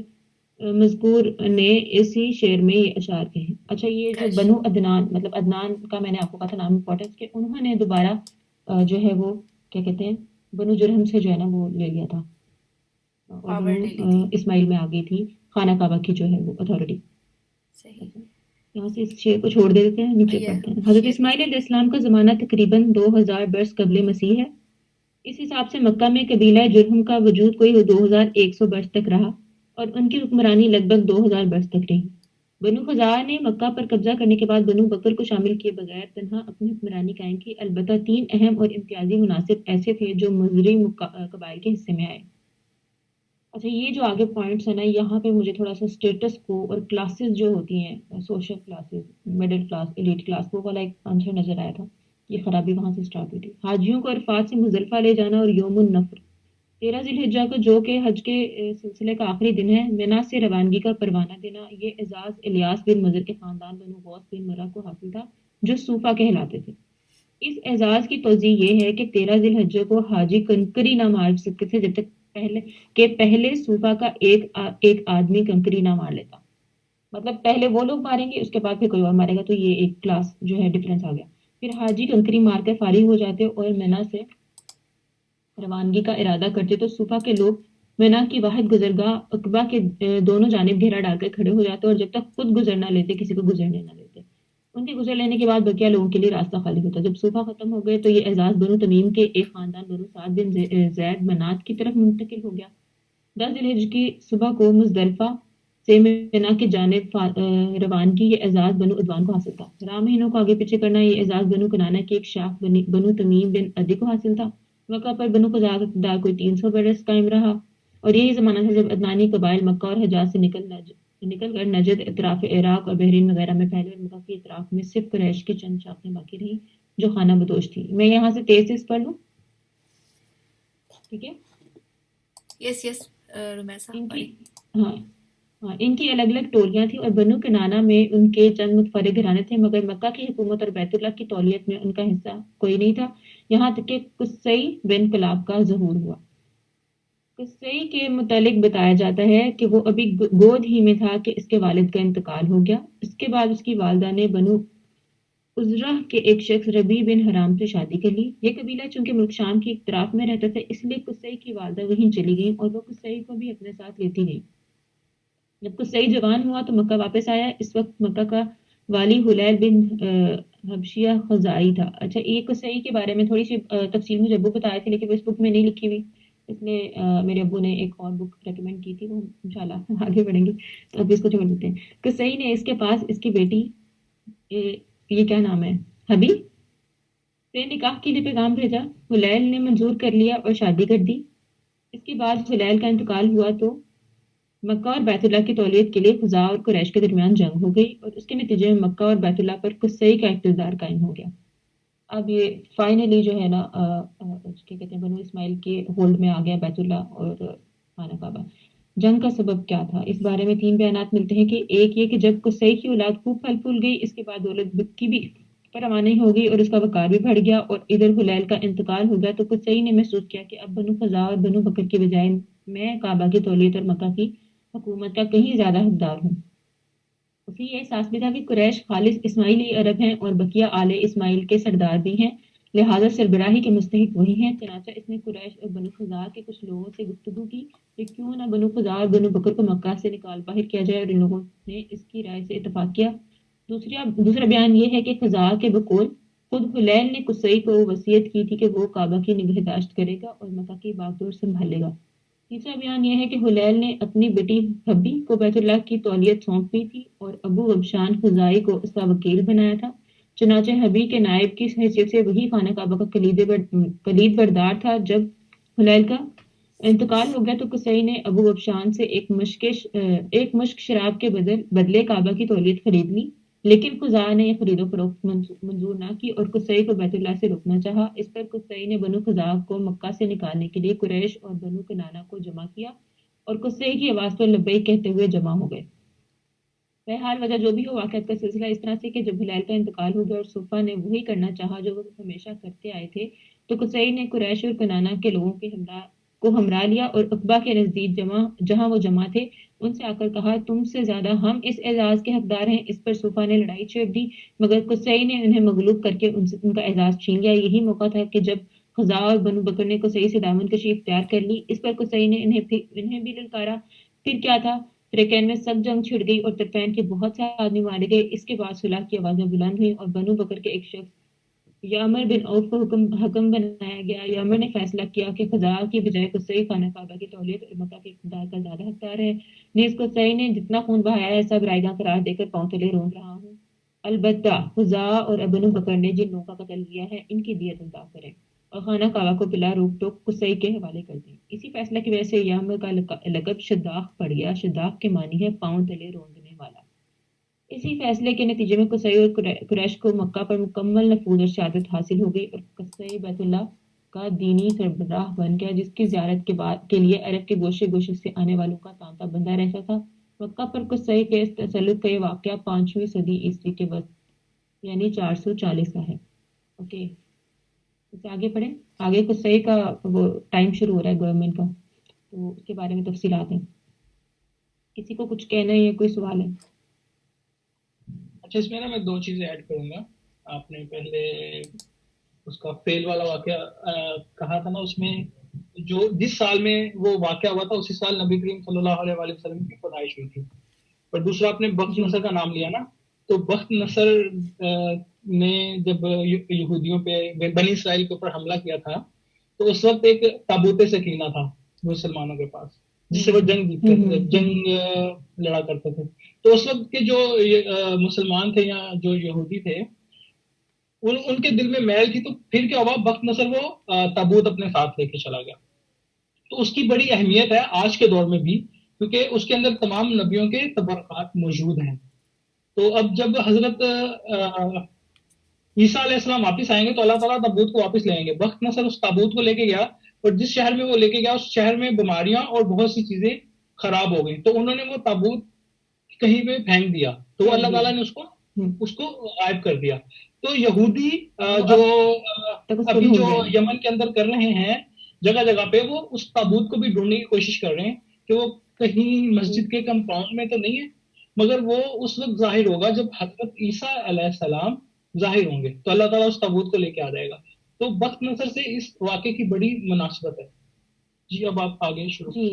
مذکور نے اسی شعر میں یہ اشعار کہے. اچھا یہ جو بنو عدنان مطلب عدنان کا میں نے آپ کو کہا تھا نام امپورٹنس کہ انہوں نے دوبارہ جو ہے وہ کیا کہتے ہیں بنو جرہم سے جو ہے نا وہ لے لیا تھا اور بنو اسماعیل میں آ گئی تھی خانہ کعبہ کی جو ہے وہ اتھارٹی. یہاں سے اس شعر کو چھوڑ دیتے ہیں نیچے پڑھتے ہیں. حضرت اسماعیل علیہ السلام کا زمانہ تقریباً 2000 برس قبل مسیح ہے. اس حساب سے مکہ میں قبیلہ جرہم کا وجود کوئی 2100 برس تک رہا اور ان کی حکمرانی لگ بھگ 2000 برس تک رہی. بنو خزاعہ نے مکہ پر قبضہ کرنے کے بعد بنو بکر کو شامل کیے بغیر تنہا اپنی حکمرانی قائم کی. البتہ 3 اہم اور امتیازی مناصب ایسے تھے جو مزری قبائل کے حصے میں آئے. اچھا یہ جو آگے پوائنٹس ہیں نا یہاں پہ مجھے تھوڑا سا اسٹیٹس کو اور کلاسز جو ہوتی ہیں social classes middle class elite class وہ والا ایک آنسر نظر آیا تھا. یہ خرابی وہاں سے اسٹارٹ ہوئی تھی. حاجیوں کو عرفات سے مزدلفہ لے جانا اور یوم النفر 13 ذی الحجہ کو جو کہ حج کے سلسلے کا آخری دن ہے منا سے روانگی کا پروانہ دینا. یہ اعزاز الیاس بن مضر کے خاندان بنو غوث بن مرہ کو حاصل تھا جو صوفہ کہلاتے تھے. اس اعزاز کی توضیح یہ ہے کہ 13 ذی الحجہ کو حاجی کنکری نہ مار سکتے تھے جب تک پہلے صوفہ کا ایک آدمی کنکری نہ مار لیتا. مطلب پہلے وہ لوگ ماریں گے اس کے بعد پھر کوئی اور مارے گا. تو یہ ایک کلاس جو ہے ڈفرینس آ گیا. پھر حاجی کنکری مار کر فارغ ہو جاتے اور منا سے روانگی کا ارادہ کرتے تو صوفہ کے لوگ منا کی واحد گزرگاہ عقبہ کے دونوں جانب گھیرا ڈال کر کھڑے ہو جاتے اور جب تک خود گزر نہ لیتے کسی کو گزرنے نہ دیتے. ان کے گزر لینے کے بعد بقیہ لوگوں کے لیے راستہ خالی ہوتا. جب صوفہ ختم ہو گئے تو یہ اعزاز بنو تمیم کے ایک خاندان بنو سعد بن زید منات کی طرف منتقل ہو گیا. 10 ذی الحجہ کی صبح کو مزدلفہ سے منا کی جانب روانگی یہ اعزاز بنو عدوان کو حاصل تھا. راہ مہینوں کو آگے پیچھے کرنا یہ اعزاز بنو کنانہ کی ایک شاخ بنو تمیم بن عدی کو حاصل تھا. مکہ پر بنو خزاعہ کا اقتدار کوئی 300 برس قائم رہا اور یہی زمانہ تھا جب عدنانی قبائل مکہ اور حجاز سے نکل کر نجد اطراف عراق اور بحرین وغیرہ میں پھیلے اور مکہ کی اطراف میں صرف قریش کی چند شاخیں باقی رہیں جو خانہ بدوش تھی. میں یہاں سے تیز پڑھ لوں ٹھیک ہے. یس یس رمیسا ان کی الگ الگ ٹولیاں تھیں اور بنو کنانہ میں ان کے چند متفرق گھرانے تھے مگر مکہ کی حکومت اور بیت اللہ کی تولیت میں ان کا حصہ کوئی نہیں تھا. یہاں تک کہ قصی بن کلاب کا ظہور ہوا. قصی کے متعلق بتایا جاتا ہے کہ وہ ابھی گود ہی میں تھا کہ اس کے والد کا انتقال ہو گیا. اس کے بعد اس کی والدہ نے بنو عزرہ کے ایک شخص ربی بن حرام سے شادی کر لی. یہ قبیلہ چونکہ ملک شام کی اطراف میں رہتا تھا اس لیے قصی کی والدہ وہیں چلی گئیں اور وہ قصی کو بھی اپنے ساتھ لیتی گئی. جب قصی جوان ہوا تو مکہ واپس آیا. اس وقت مکہ کا والی حلیل بن حبشیہ خزاعی تھا. اچھا یہ قصی کے بارے میں تھوڑی سی تفصیل مجھے ابو بتایا تھی لیکن اس بک میں نہیں لکھی ہوئی اس لیے میرے ابو نے ایک اور بک ریکمینڈ کی تھی وہ انشاءاللہ آگے بڑھیں گے تو اب اس کو چھوڑ دیتے ہیں. قصی نے اس کے پاس اس کی بیٹی یہ کیا نام ہے حبی سے نکاح کے لیے پیغام بھیجا. حلیل نے منظور کر لیا اور شادی کر دی. اس کے بعد حلیل کا انتقال ہوا تو مکہ اور بیت اللہ کی تولیت کے لیے خزاعہ اور قریش کے درمیان جنگ ہو گئی اور اس کے نتیجے میں مکہ اور بیت اللہ پر قصی کا اقتدار قائم ہو گیا. اب یہ فائنلی جو ہے نا کیا کہتے ہیں بنو اسماعیل کے ہولڈ میں آ گیا بیت اللہ اور خانہ کعبہ. جنگ کا سبب کیا تھا اس بارے میں 3 بیانات ملتے ہیں کہ ایک یہ کہ جب قصی کی اولاد خوب پھل پھول گئی اس کے بعد دولت کی بھی پروانی ہو گئی اور اس کا وقار بھی بڑھ گیا اور ادھر حلیل کا انتقال ہو گیا تو قصی نے محسوس کیا کہ اب بنو خزاعہ اور بنو بکر کے بجائے میں کعبہ کی تولیت اور مکہ کی حکومت کا کہیں زیادہ حقدار ہوں. اسے یہ احساس بھی تھا کہ قریش خالص اسماعیلی عرب ہیں اور بقیہ آل اسماعیل کے سردار بھی ہیں لہٰذا سربراہی کے مستحق وہی ہیں. چنانچہ اس نے قریش اور بنو خزاع کے کچھ لوگوں سے گفتگو کی کہ کیوں نہ بنو خزاع اور بنو بکر کو مکہ سے نکال باہر کیا جائے، اور ان لوگوں نے اس کی رائے سے اتفاق کیا. دوسرا بیان یہ ہے کہ خزاع کے بقول خود حلیل نے قصی کو وصیت کی تھی کہ وہ کعبہ کی نگہداشت کرے گا اور مکہ کی باغدور سنبھالے گا. تیسرا بیان یہ ہے کہ حلیل نے اپنی بیٹی حبی کو بیت اللہ کی تولیت سونپ دی تھی اور ابو غبشان خزاعی کو اس کا وکیل بنایا تھا. چنانچہ حبی کے نائب کی حیثیت سے وہی خانہ کعبہ کا کلید بردار تھا. جب حلیل کا انتقال ہو گیا تو قصی نے ابو غبشان سے ایک مشک شراب کے بدلے کعبہ کی تولیت خرید لی، لیکن خزاع نے یہ خرید و فروخت منظور نہ کی اور قصی کو بیت اللہ سے روکنا چاہا. اس پر قصی نے بنو خزاع کو مکہ سے نکالنے کے لیے قریش اور بنو کنانہ کو جمع کیا اور قصی کی آواز پر لبیک کہتے ہوئے جمع ہو گئے. بہرحال وجہ جو بھی ہو، واقعات کا سلسلہ اس طرح سے کہ جب حلیل کا انتقال ہو گیا اور صفہ نے وہی کرنا چاہا جو وہ ہمیشہ کرتے آئے تھے، تو قصی نے قریش اور کنانہ کے لوگوں کو ہمراہ لیا اور عقبہ کے نزدیک جہاں وہ جمع تھے ان سے آ کر کہا تم سے زیادہ ہم اس اعزاز کے حقدار ہیں. اس پر صفہ نے لڑائی چھیڑ دی مگر قصی نے انہیں مغلوب کر کے ان کا اعزاز چھین لیا. یہی موقع تھا کہ جب خزاع اور بنو بکر نے قصی سے دامن کشی اختیار کر لی. اس پر قصی نے انہیں بھی للکارا. پھر کیا تھا، فریقین میں سخت جنگ چھڑ گئی اور طرفین کے بہت سے آدمی مارے گئے. اس کے بعد صلح کی آوازیں بلند ہوئیں اور بنو بکر کے ایک شخص یامر بن عوف کو حکم بنایا گیا. یامر نے فیصلہ کیا کہ خزاع کی بجائے قصی خانہ کعبہ کی تولیت اور مکہ کے اقتدار کا زیادہ حقدار ہے. نیز قصی نے جتنا خون بہایا ہے سب رائے گاں قرار دے کر پاؤں تلے رون رہا ہوں. البتہ خزاع اور بنو بکر نے جن لوگوں کا قتل کیا ہے ان کی دیت ادا کریں اور خانہ کعبہ کو بلا روک ٹوک قصی کے حوالے کر دیں. اسی فیصلے کی وجہ سے یامر کا لقب شداق پڑ گیا. شداق کے معنی ہے پاؤں تلے روندنے والا. اسی فیصلے کے نتیجے میں قصی اور قریش کو مکہ پر مکمل نفوذ اور شہادت حاصل ہو گئی اور قصی بیت اللہ کا دینی سربراہ بن گیا جس کی زیارت کے لیے عرب کے گوشے گوشے سے آنے والوں کا تانتا بندہ رہتا تھا. مکہ پر قصی کے تسلط کا یہ واقعہ 5ویں صدی عیسوی کے وقت یعنی 440 کا ہے. اوکے، اسے آگے پڑھیں. آگے قصی کا وہ ٹائم شروع ہو رہا ہے گورنمنٹ کا، تو اس کے بارے میں تفصیلات ہیں. کسی کو کچھ کہنا ہے یا کوئی سوال ہے؟ اچھا، اس میں نا میں 2 چیزیں ایڈ کروں گا. آپ نے پہلے اس کا فیل والا واقعہ کہا تھا نا، اس میں جو جس سال میں وہ واقعہ ہوا تھا اسی سال نبی کریم صلی اللہ علیہ وآلہ وسلم کی پیدائش ہوئی تھی. اور دوسرا آپ نے بخت نصر کا نام لیا نا، تو بخت نصر نے جب یہودیوں پہ بنی اسرائیل کے اوپر حملہ کیا تھا تو اس وقت ایک تابوت سکینہ تھا مسلمانوں کے پاس جس سے وہ جنگ لڑا کرتے تھے. تو اس وقت کے جو مسلمان تھے یا جو یہودی تھے ان کے دل میں میل تھی، تو پھر کیا ہوا، بخت نصر وہ تابوت اپنے ساتھ لے کے چلا گیا. تو اس کی بڑی اہمیت ہے آج کے دور میں بھی، کیونکہ اس کے اندر تمام نبیوں کے تبرکات موجود ہیں. تو اب جب حضرت عیسیٰ علیہ السلام واپس آئیں گے تو اللہ تعالیٰ تابوت کو واپس لے آئیں گے. بخت نصر اس تابوت کو لے کے گیا اور جس شہر میں وہ لے کے گیا اس شہر میں بیماریاں اور بہت سی چیزیں خراب ہو گئی، تو انہوں نے وہ تابوت کہیں پہ پھینک دیا، تو اللہ تعالیٰ نے اس کو غائب کر دیا. تو یہودی جو ابھی جو یمن کے اندر کر رہے ہیں جگہ جگہ پہ، وہ اس تابوت کو بھی ڈھونڈنے کی کوشش کر رہے ہیں کہ وہ کہیں مسجد کے کمپاؤنڈ میں تو نہیں ہے، مگر وہ اس وقت ظاہر ہوگا جب حضرت عیسیٰ علیہ السلام ظاہر ہوں گے تو اللہ تعالیٰ اس تابوت کو لے کے آ جائے گا. تو بخت نصر سے اس واقعے کی بڑی مناسبت ہے. جی اب آپ آگے شروع. جی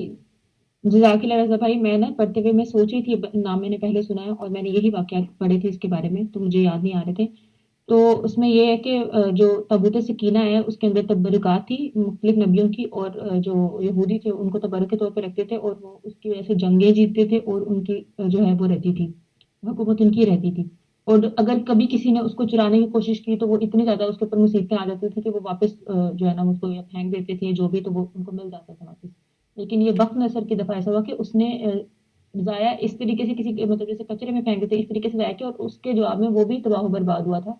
جزاک اللہ رضا بھائی. میں نا پڑھتے ہوئے میں سوچ رہی تھی، نام میں نے پہلے سنا ہے اور میں نے یہی واقعات پڑھے تھے اس کے بارے میں، تو مجھے یاد نہیں آ رہے تھے. تو اس میں یہ ہے کہ جو تابوت سکینہ ہے اس کے اندر تبرکات تھی مختلف نبیوں کی، اور جو یہودی تھے ان کو تبرک کے طور پہ رکھتے تھے اور وہ اس کی وجہ سے جنگیں جیتتے تھے اور ان کی جو ہے وہ رہتی تھی، حکومت ان کی رہتی تھی. اور اگر کبھی کسی نے اس کو چرانے کی کوشش کی تو وہ اتنی زیادہ اس کے اوپر مصیبتیں آ جاتی تھی کہ وہ واپس جو ہے نا اس کو پھینک دیتے تھے جو بھی، تو وہ ان کو مل جاتا تھا واپس. لیکن یہ بخت نصر کی دفعہ ایسا ہوا کہ اس نے ضائع اس طریقے سے کسی مطلب جیسے کچرے میں پھینک دیتے اس طریقے سے ضائع کیا، اور اس کے جواب میں وہ بھی تباہ و برباد ہوا تھا.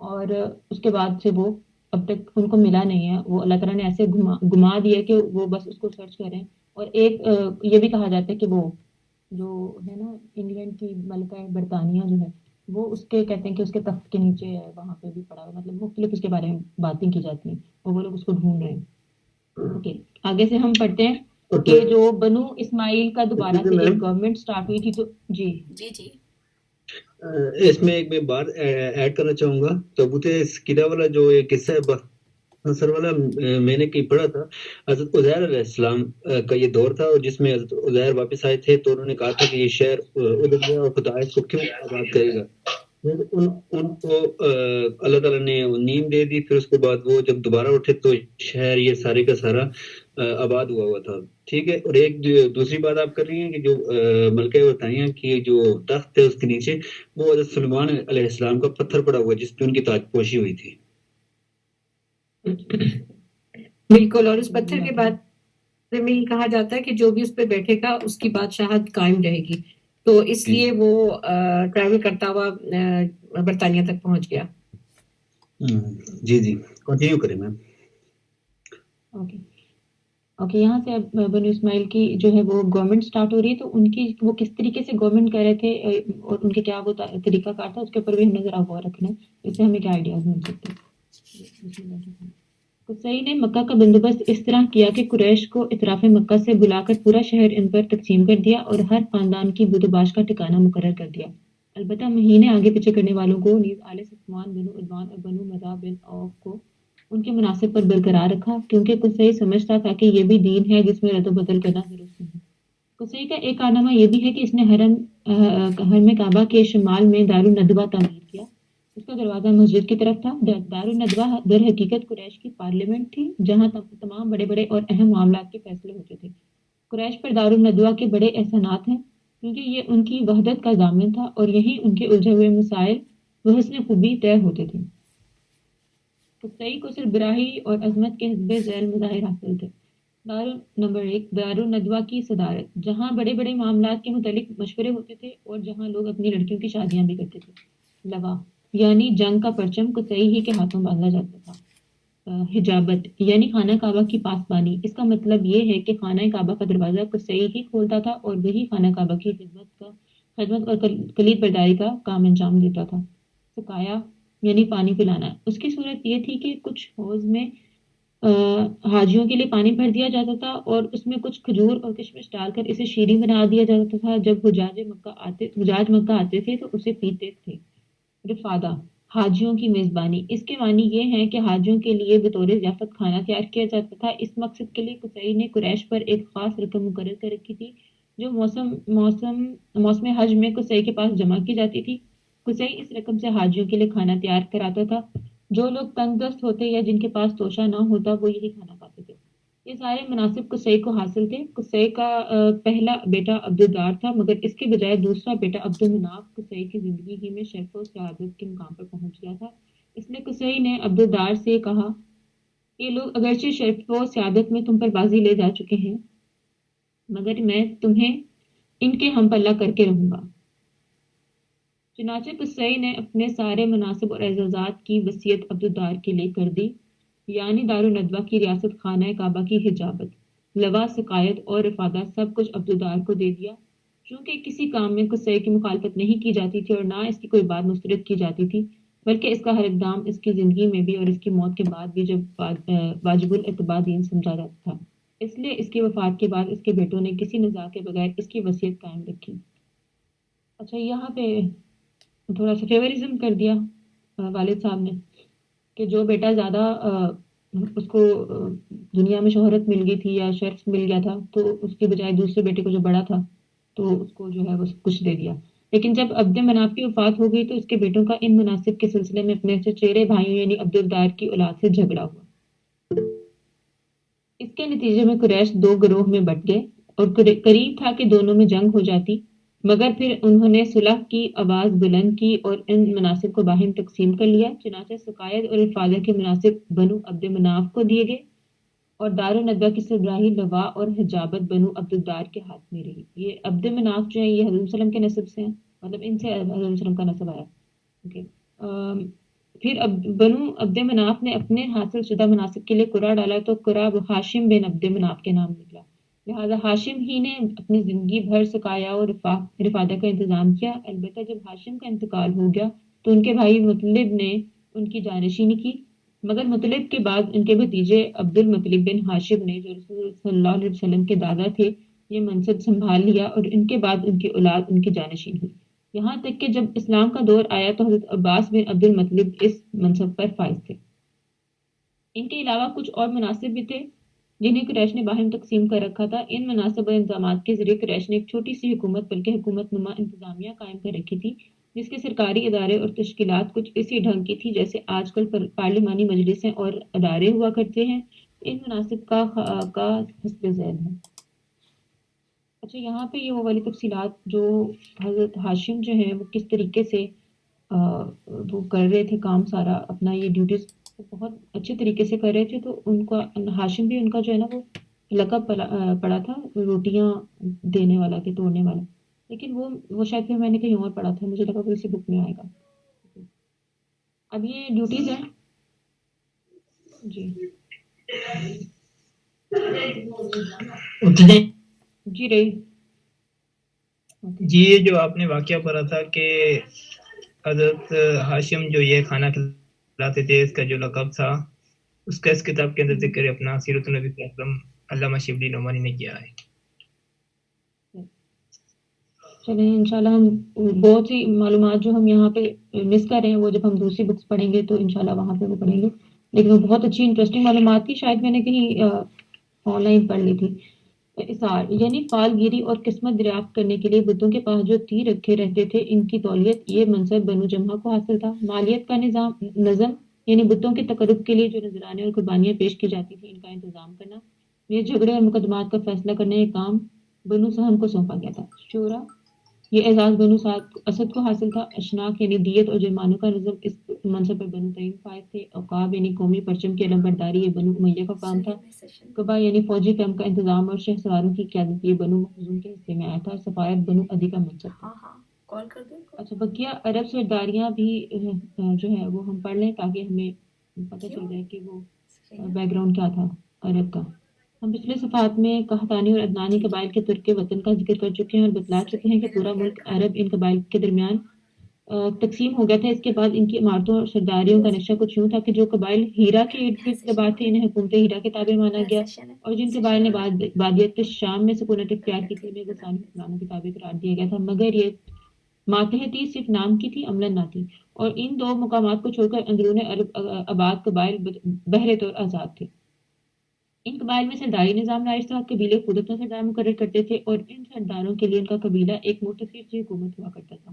اور اس کے بعد سے وہ اب تک ان کو ملا نہیں ہے. وہ اللہ تعالیٰ نے ایسے گما دیا کہ وہ بس اس کو سرچ کریں. اور ایک یہ بھی کہا جاتا ہے کہ وہ جو ہے نا انگلینڈ کی ملکہ برطانیہ جو ہے وہ اس کے کہتے ہیں کہ اس کے تخت کے نیچے ہے، وہاں پہ بھی پڑا ہوا، مطلب مختلف اس کے بارے میں باتیں کی جاتی ہیں اور وہ لوگ اس کو ڈھونڈ رہے ہیں. اوکے، آگے سے ہم پڑھتے ہیں کہ جو بنو اسماعیل کا دوبارہ سے ایک گورنمنٹ سٹارٹ ہوئی تھی. تو جی جی جی اس میں ایک میں بات ایڈ کرنا چاہوں گا. تابوت سکینہ والا جو یہ قصہ ہے نصر والا میں نے کہیں پڑھا تھا. حضرت عزیر علیہ السلام کا یہ دور تھا، اور جس میں حضرت عزیر واپس آئے تھے تو انہوں نے کہا تھا کہ یہ شہر ادھر گیا اور خدا اس کو کیوں آباد کرے گا. پھر ان کو اللہ تعالیٰ نے نیند دے دی. پھر اس کے بعد وہ جب دوبارہ اٹھے تو شہر یہ سارے کا سارا آباد ہوا تھا. ٹھیک ہے. اور ایک دوسری بات آپ کر رہی ہیں کہ جو ملکہ برطانیہ کی جو تخت ہے اس کے نیچے وہ حضرت سلیمان علیہ السلام کا پتھر پڑا ہوا ہے جس پہ ان کی تاج پوشی ہوئی تھی. بالکل. اور اس پتھر کے بعد میں یہ کہا جاتا ہے کہ جو بھی اس پہ بیٹھے گا اس کی بادشاہت قائم رہے گی، تو اس لیے وہ ٹریول کرتا ہوا برطانیہ تک پہنچ گیا. جی جی کنٹینیو کریں میم. اوکے یہاں سے اب بنو اسماعیل کی جو ہے وہ گورنمنٹ سٹارٹ ہو رہی ہے. تو ان کی وہ کس طریقے سے گورنمنٹ کر رہے تھے اور ان کے کیا وہ طریقہ کار تھا، اس کے اوپر بھی ہم نے ذرا غور رکھنا ہے. اس سے ہمیں کیا آئیڈیاز مل سکتے ہیں. قصی نے مکہ کا بندوبست اس طرح کیا کہ قریش کو اطراف مکہ سے بلا کر پورا شہر ان پر تقسیم کر دیا اور ہر خاندان کی بت و باش کا ٹھکانہ مقرر کر دیا. البتہ مہینے آگے پیچھے کرنے والوں کو نیز آل صفوان بنو عدوان اور بنو مضا بن عوف کو ان کے مناسب پر برقرار رکھا، کیونکہ قصی سمجھتا تھا کہ یہ بھی دین ہے جس میں رد و بدل کرنا درست نہیں. قصی کا ایک کارنامہ یہ بھی ہے کہ اس نے حرم کعبہ کے شمال میں دار الندوہ تعمیر کیا. اس کا دروازہ مسجد کی طرف تھا. دار الندوہ در حقیقت قریش کی پارلیمنٹ تھی جہاں تمام بڑے بڑے اور اہم معاملات کے فیصلے ہوتے تھے. قریش پر دار الندوہ کے بڑے احسانات ہیں کیونکہ یہ ان کی وحدت کا ضامن تھا اور یہی ان کے الجھے ہوئے مسائل بحسن خوبی طے ہوتے تھے. قصی کو صرف براہی اور عظمت کے حسب ذیل مظاہر حاصل تھے. نمبر 1 دار الندوہ کی صدارت، جہاں بڑے بڑے معاملات کے متعلق مشورے ہوتے تھے اور جہاں لوگ اپنی لڑکیوں کی شادیاں بھی کرتے تھے. لوا یعنی جنگ کا پرچم قصی ہی کے ہاتھوں باندھا جاتا تھا. حجابت یعنی خانہ کعبہ کی پاسبانی. اس کا مطلب یہ ہے کہ خانہ کعبہ کا دروازہ قصی ہی کھولتا تھا اور وہی خانہ کعبہ کی خدمت اور کلید برداری کا کام انجام دیتا تھا. سقایا یعنی پانی پلانا. اس کی صورت یہ تھی کہ کچھ حوض میں حاجیوں کے لیے پانی بھر دیا جاتا تھا اور اس میں کچھ کھجور اور کشمش ڈال کر اسے شیریں بنا دیا جاتا تھا. جب حجاج مکہ آتے تھے تو اسے پیتے تھے. رفادہ حاجیوں کی میزبانی. اس کے معنی یہ ہے کہ حاجیوں کے لیے بطور ضیافت کھانا تیار کیا جاتا تھا. اس مقصد کے لیے قصی نے قریش پر ایک خاص رقم مقرر کر رکھی تھی جو موسم حج میں قصی کے پاس جمع کی جاتی تھی. قصی اس رقم سے حاجیوں کے لیے کھانا تیار کراتا تھا. جو لوگ تنگ دست ہوتے یا جن کے پاس توشہ نہ ہوتا وہ یہی کھانا کھاتے تھے. یہ سارے مناسب قصی کو حاصل تھے. قصی کا پہلا بیٹا عبدالدار تھا، مگر اس کے بجائے دوسرا بیٹا عبدالمناف قصی کی زندگی ہی میں شرف و سعادت کے مقام پر پہنچ گیا تھا. اس لیے قصی نے عبدالدار سے کہا یہ لوگ اگرچہ شرف و سعادت میں تم پر بازی لے جا چکے ہیں مگر میں تمہیں ان کے ہم پلہ کر کے رہوں گا. چنانچہ قصی نے اپنے سارے مناصب اور اعزازات کی وصیت عبدالدار کے لیے کر دی، یعنی دار الندوہ کی ریاست، خانہ کعبہ کی حجابت، لوا، سقایت اور رفادہ سب کچھ عبدالدار کو دے دیا. چونکہ کسی کام میں قصی کی مخالفت نہیں کی جاتی تھی اور نہ اس کی کوئی بات مسترد کی جاتی تھی، بلکہ اس کا ہر اقدام اس کی زندگی میں بھی اور اس کی موت کے بعد بھی جب واجب الاتباع دین سمجھا جاتا تھا. اس لیے اس کی وفات کے بعد اس کے بیٹوں نے کسی نزاع کے بغیر اس کی وصیت قائم رکھی. اچھا یہاں پہ تھوڑا سا فیورزم کر دیا والد صاحب نے کہ جو بیٹا زیادہ اس کو دنیا میں شہرت مل گئی تھی یا شرف مل گیا تھا تو اس کے بجائے دوسرے بیٹے کو جو بڑا تھا تو اس کو جو ہے وہ کچھ دے دیا. لیکن جب عبد مناف کی وفات ہو گئی تو اس کے بیٹوں کا ان مناسب کے سلسلے میں اپنے چچیرے بھائیوں یعنی عبدالدار کی اولاد سے جھگڑا ہوا. اس کے نتیجے میں قریش دو گروہ میں بٹ گئے اور قریب تھا کہ دونوں میں جنگ ہو جاتی، مگر پھر انہوں نے صلح کی آواز بلند کی اور ان مناسب کو باہم تقسیم کر لیا. چنانچہ سقایت اور رفادہ کے مناسب بنو عبد مناف کو دیے گئے اور دار الندوہ کی سربراہی لوا اور حجابت بنو عبدالدار کے ہاتھ میں رہی. یہ عبد مناف جو ہے یہ حضرت وسلم کے نسب سے ہیں، مطلب ان سے حضرت وسلم کا نسب آیا. پھر بنو عبد مناف نے اپنے حاصل شدہ مناسب کے لیے قرعہ ڈالا تو قرعہ ہاشم بن عبد مناف کے نام نکلا. لہٰذا ہاشم ہی نے اپنی زندگی بھر سقایا اور رفادہ کا انتظام کیا. البتہ جب ہاشم کا انتقال ہو گیا تو ان کے بھائی مطلب نے ان کی جانشینی کی، مگر مطلب کے بعد ان کے بھتیجے عبد المطلب بن ہاشم نے جو رسول صلی اللہ علیہ وسلم کے دادا تھے یہ منصب سنبھال لیا اور ان کے بعد ان کی اولاد ان کی جانشین ہوئی. یہاں تک کہ جب اسلام کا دور آیا تو حضرت عباس بن عبد المطلب اس منصب پر فائز تھے۔ ان کے علاوہ کچھ اور مناصب بھی تھے جنہیں قریش نے باہم تقسیم کر رکھا تھا۔ ان مناصب اور انتظامات کے ذریعے قریش نے ایک چھوٹی سی حکومت بلکہ حکومت نما انتظامیہ قائم کر رکھی تھی، جس کے سرکاری ادارے اور تشکیلات کچھ اسی ڈھنگ کی تھی جیسے آج کل پارلیمانی مجلسیں اور ادارے ہوا کرتے ہیں۔ ان مناصب کا حسب ذیل ہے۔ اچھا، یہاں پہ یہ وہ والی تفصیلات جو حضرت ہاشم جو ہیں وہ کس طریقے سے وہ کر رہے تھے کام سارا اپنا، یہ ڈیوٹیز بہت اچھے طریقے سے کر رہے تھے، تو ان کا ہاشم بھی ان کا جو ہے نا وہ لقب پڑا تھا روٹیاں دینے والا کہ توڑنے والا، لیکن وہ شاید پھر میں نے کہیں اور پڑھا تھا، مجھے لگا وہ اسی بک میں آئے گا۔ اب یہ ڈیوٹیز ہیں جی اتنے جی رہی جی جو آپ نے واقعہ پڑھا تھا کہ حضرت ہاشم جو یہ کھانا کھلاتے تھے، اس کا جو لقب تھا اس کا اس کتاب کے اندر ذکر اپنا سیرت النبی صلی اللہ علیہ وسلم علامہ شبلی نعمانی نے کیا ہے۔ چلیں انشاءاللہ ہم بہت سی معلومات جو ہم یہاں پہ مس کر رہے ہیں وہ جب ہم دوسری بکس پڑھیں گے تو انشاءاللہ وہاں پہ وہ پڑھیں گے، لیکن وہ بہت اچھی انٹرسٹنگ معلومات تھی، شاید میں نے کہیں آن لائن پڑھ لی تھی۔ اثار یعنی فال گیری اور قسمت دریافت کرنے کے لیے بتوں کے پاس جو تیر رکھے رہتے تھے، ان کی تولیت یہ منصب بنو جمحہ کو حاصل تھا۔ مالیت کا نظم یعنی بتوں کے تقرب کے لیے جو نذرانے اور قربانیاں پیش کی جاتی تھی، ان کا انتظام کرنا۔ یہ جھگڑے اور مقدمات کا فیصلہ کرنے یہ کام بنو سہم کو سونپا گیا تھا۔ شورا یہ اعزاز بنو اسد کو حاصل تھا۔ اشناق یعنی دیت اور جرمانوں کا نظم اس منصب پر بنو تمیم فائز تھے۔ اوقاب یعنی قومی پرچم کی علمبرداری یہ بنو امیہ کا کام تھا۔ قبا یعنی فوجی کیمپ کا انتظام اور شہ سواروں کی قیادت یہ بنو مخزوم کے حصے میں آیا تھا۔ سفارت بنو عدی کا منصب تھا۔ کال کر دو۔ اچھا، بقیہ عرب سرداریاں بھی جو ہے وہ ہم پڑھ لیں تاکہ ہمیں پتہ چل جائے کہ وہ بیک گراؤنڈ کیا تھا عرب کا۔ ہم پچھلے صفحات میں قحطانی اور عدنانی قبائل کے ترک وطن کا ذکر کر چکے ہیں اور بتلا چکے ہیں کہ پورا ملک عرب ان قبائل کے درمیان تقسیم ہو گیا تھا۔ اس کے بعد ان کی عمارتوں اور سرداریوں کا نقشہ کچھ یوں تھا کہ جو قبائل ہیرا کے ارد گرد آباد تھے انہیں حکومت ہیرا کے تابع مانا گیا، اور جن قبائل نے بادیت شام میں سکونت اختیار کی تھی انہیں غسانی حکمرانوں کے تابع قرار دیا گیا تھا، مگر یہ ماتحتی صرف نام کی تھی، عملاً نہ تھی، اور ان دو مقامات کو چھوڑ کر اندرون عرب آباد قبائل بہرے طور آزاد تھے۔ ان قبائل میں سرداری نظام رائج تھا، قبیلے خود اپنا سردار مقرر کرتے تھے اور ان سرداروں کے لیے ان کا قبیلہ ایک مختصر سی حکومت ہوا کرتا تھا۔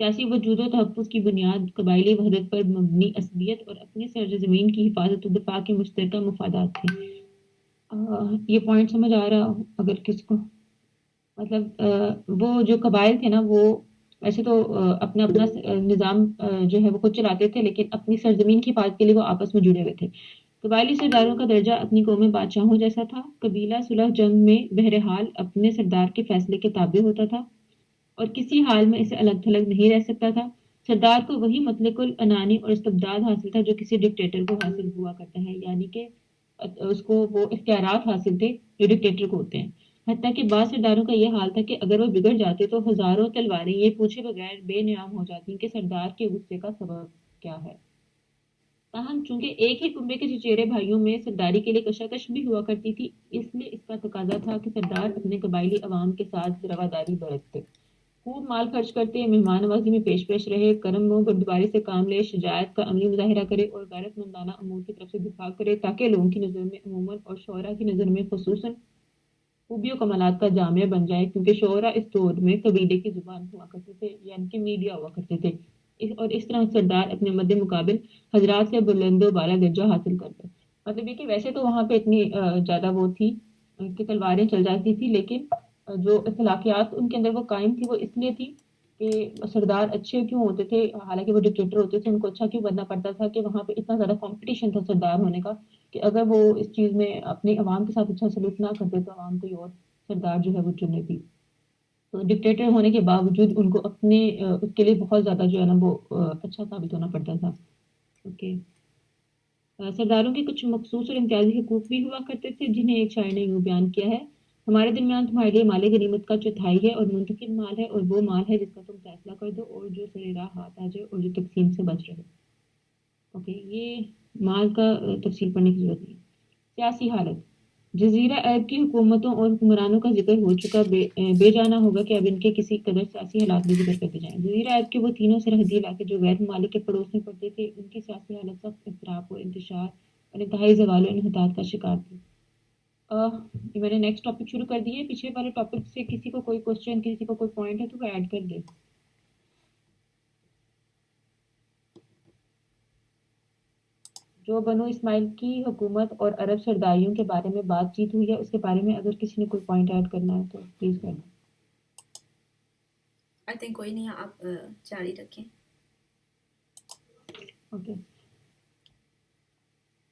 سیاسی وجود و تحفظ کی بنیاد قبائلی وحدت پر مبنی عصبیت اور اپنی سرزمین کی حفاظت و دفاع کے مشترکہ مفادات تھے۔ یہ پوائنٹ سمجھ آ رہا ہو اگر کس کو؟ مطلب وہ جو قبائل تھے نا وہ ویسے تو اپنا نظام جو ہے وہ خود چلاتے تھے، لیکن اپنی سرزمین کی حفاظت کے لیے وہ آپس میں جڑے ہوئے تھے۔ قبائلی سرداروں کا درجہ اپنی قومی بادشاہوں جیسا تھا۔ قبیلہ صلح جنگ میں بہرحال اپنے سردار کے فیصلے کے تابع ہوتا تھا اور کسی حال میں اسے الگ تھلگ نہیں رہ سکتا تھا۔ سردار کو وہی مطلق العنانی اور استبداد حاصل تھا جو کسی ڈکٹیٹر کو حاصل ہوا کرتا ہے، یعنی کہ اس کو وہ اختیارات حاصل تھے جو ڈکٹیٹر کو ہوتے ہیں۔ حتیٰ کہ بعض سرداروں کا یہ حال تھا کہ اگر وہ بگڑ جاتے تو ہزاروں تلواریں یہ پوچھے بغیر بے نیام ہو جاتی کہ سردار کے غصے کا سبب کیا ہے۔ تاہم چونکہ ایک ہی کنبے کے چچیرے بھائیوں میں سرداری کے لیے کشاکش بھی ہوا کرتی تھی، اس لیے اس کا تقاضا تھا کہ سردار اپنے قبائلی عوام کے ساتھ رواداری برتتے، خوب مال خرچ کرتے، مہمان نوازی میں پیش رہے، کرم و بردباری سے کام لے، شجاعت کا عملی مظاہرہ کرے اور غیرت مندانہ امور کی طرف سے دفاع کرے تاکہ لوگوں کی نظر میں عموماً اور شعراء کی نظر میں خصوصاً خوبی و کمالات کا جامع بن جائے، کیونکہ شعراء اس دور میں قبیلے کی زبان ہوا کرتے تھے، یعنی کہ میڈیا ہوا کرتے تھے، اور اس طرح سردار اپنے مد مقابل حضرات سے بلند و بالا درجہ حاصل کرتے۔ مطلب یہ کہ ویسے تو وہاں پہ اتنی زیادہ وہ تھی کہ تلواریں چل جاتی تھی، لیکن جو اخلاقیات ان کے اندر وہ قائم تھی وہ اس لیے تھی کہ سردار اچھے کیوں ہوتے تھے، حالانکہ وہ ڈکٹیٹر ہوتے تھے، ان کو اچھا کیوں بننا پڑتا تھا کہ وہاں پہ اتنا زیادہ کمپٹیشن تھا سردار ہونے کا کہ اگر وہ اس چیز میں اپنے عوام کے ساتھ اچھا سلوک نہ کرتے تو عوام کوئی اور سردار جو ہے وہ چنے تھی۔ تو ڈکٹیٹر ہونے کے باوجود ان کو اپنے اس کے لیے بہت زیادہ جو ہے نا وہ اچھا ثابت ہونا پڑتا تھا۔ اوکے، سرداروں کے کچھ مخصوص اور امتیازی حقوق بھی ہوا کرتے تھے جنہیں ایک شاعر نے یوں بیان کیا ہے: ہمارے درمیان تمہارے لیے مال غنیمت کا چوتھائی ہے اور منتخب مال ہے، اور وہ مال ہے جس کا تم فیصلہ کر دو اور جو سر راہ ہاتھ آ جائے اور جو تقسیم سے بچ رہے۔ اوکے، یہ مال کا تفصیل پڑھنے کی ضرورت نہیں۔ سیاسی حالت: جزیرہ عرب کی حکومتوں اور حکمرانوں کا ذکر ہو چکا، بے جانا ہوگا کہ اب ان کے کسی قدر سیاسی حالات بھی ذکر کرتے جائیں۔ جزیرہ عرب کے وہ تینوں سرحدی علاقے جو غیر ممالک کے پڑوس میں پڑتے تھے، ان کی سیاسی حالت سخت اضطراب و انتشار اور انتہائی زوال و انحطاط کا شکار تھی۔ میں نے نیکسٹ ٹاپک شروع کر دیے۔ پیچھے والے ٹاپک سے کسی کو کوئی کوشچن، کسی کو کوئی پوائنٹ ہے تو وہ ایڈ کر دے۔ جو بنو اسماعیل کی حکومت اور عرب سرداریوں کے بارے میں بات چیت ہوئی ہے، اس کے بارے میں اگر کسی نے کوئی پوائنٹ ایڈ کرنا ہے تو پلیز کرنا۔ آئی تھنک کوئی نہیں، آپ جاری رکھیں۔ اوکے،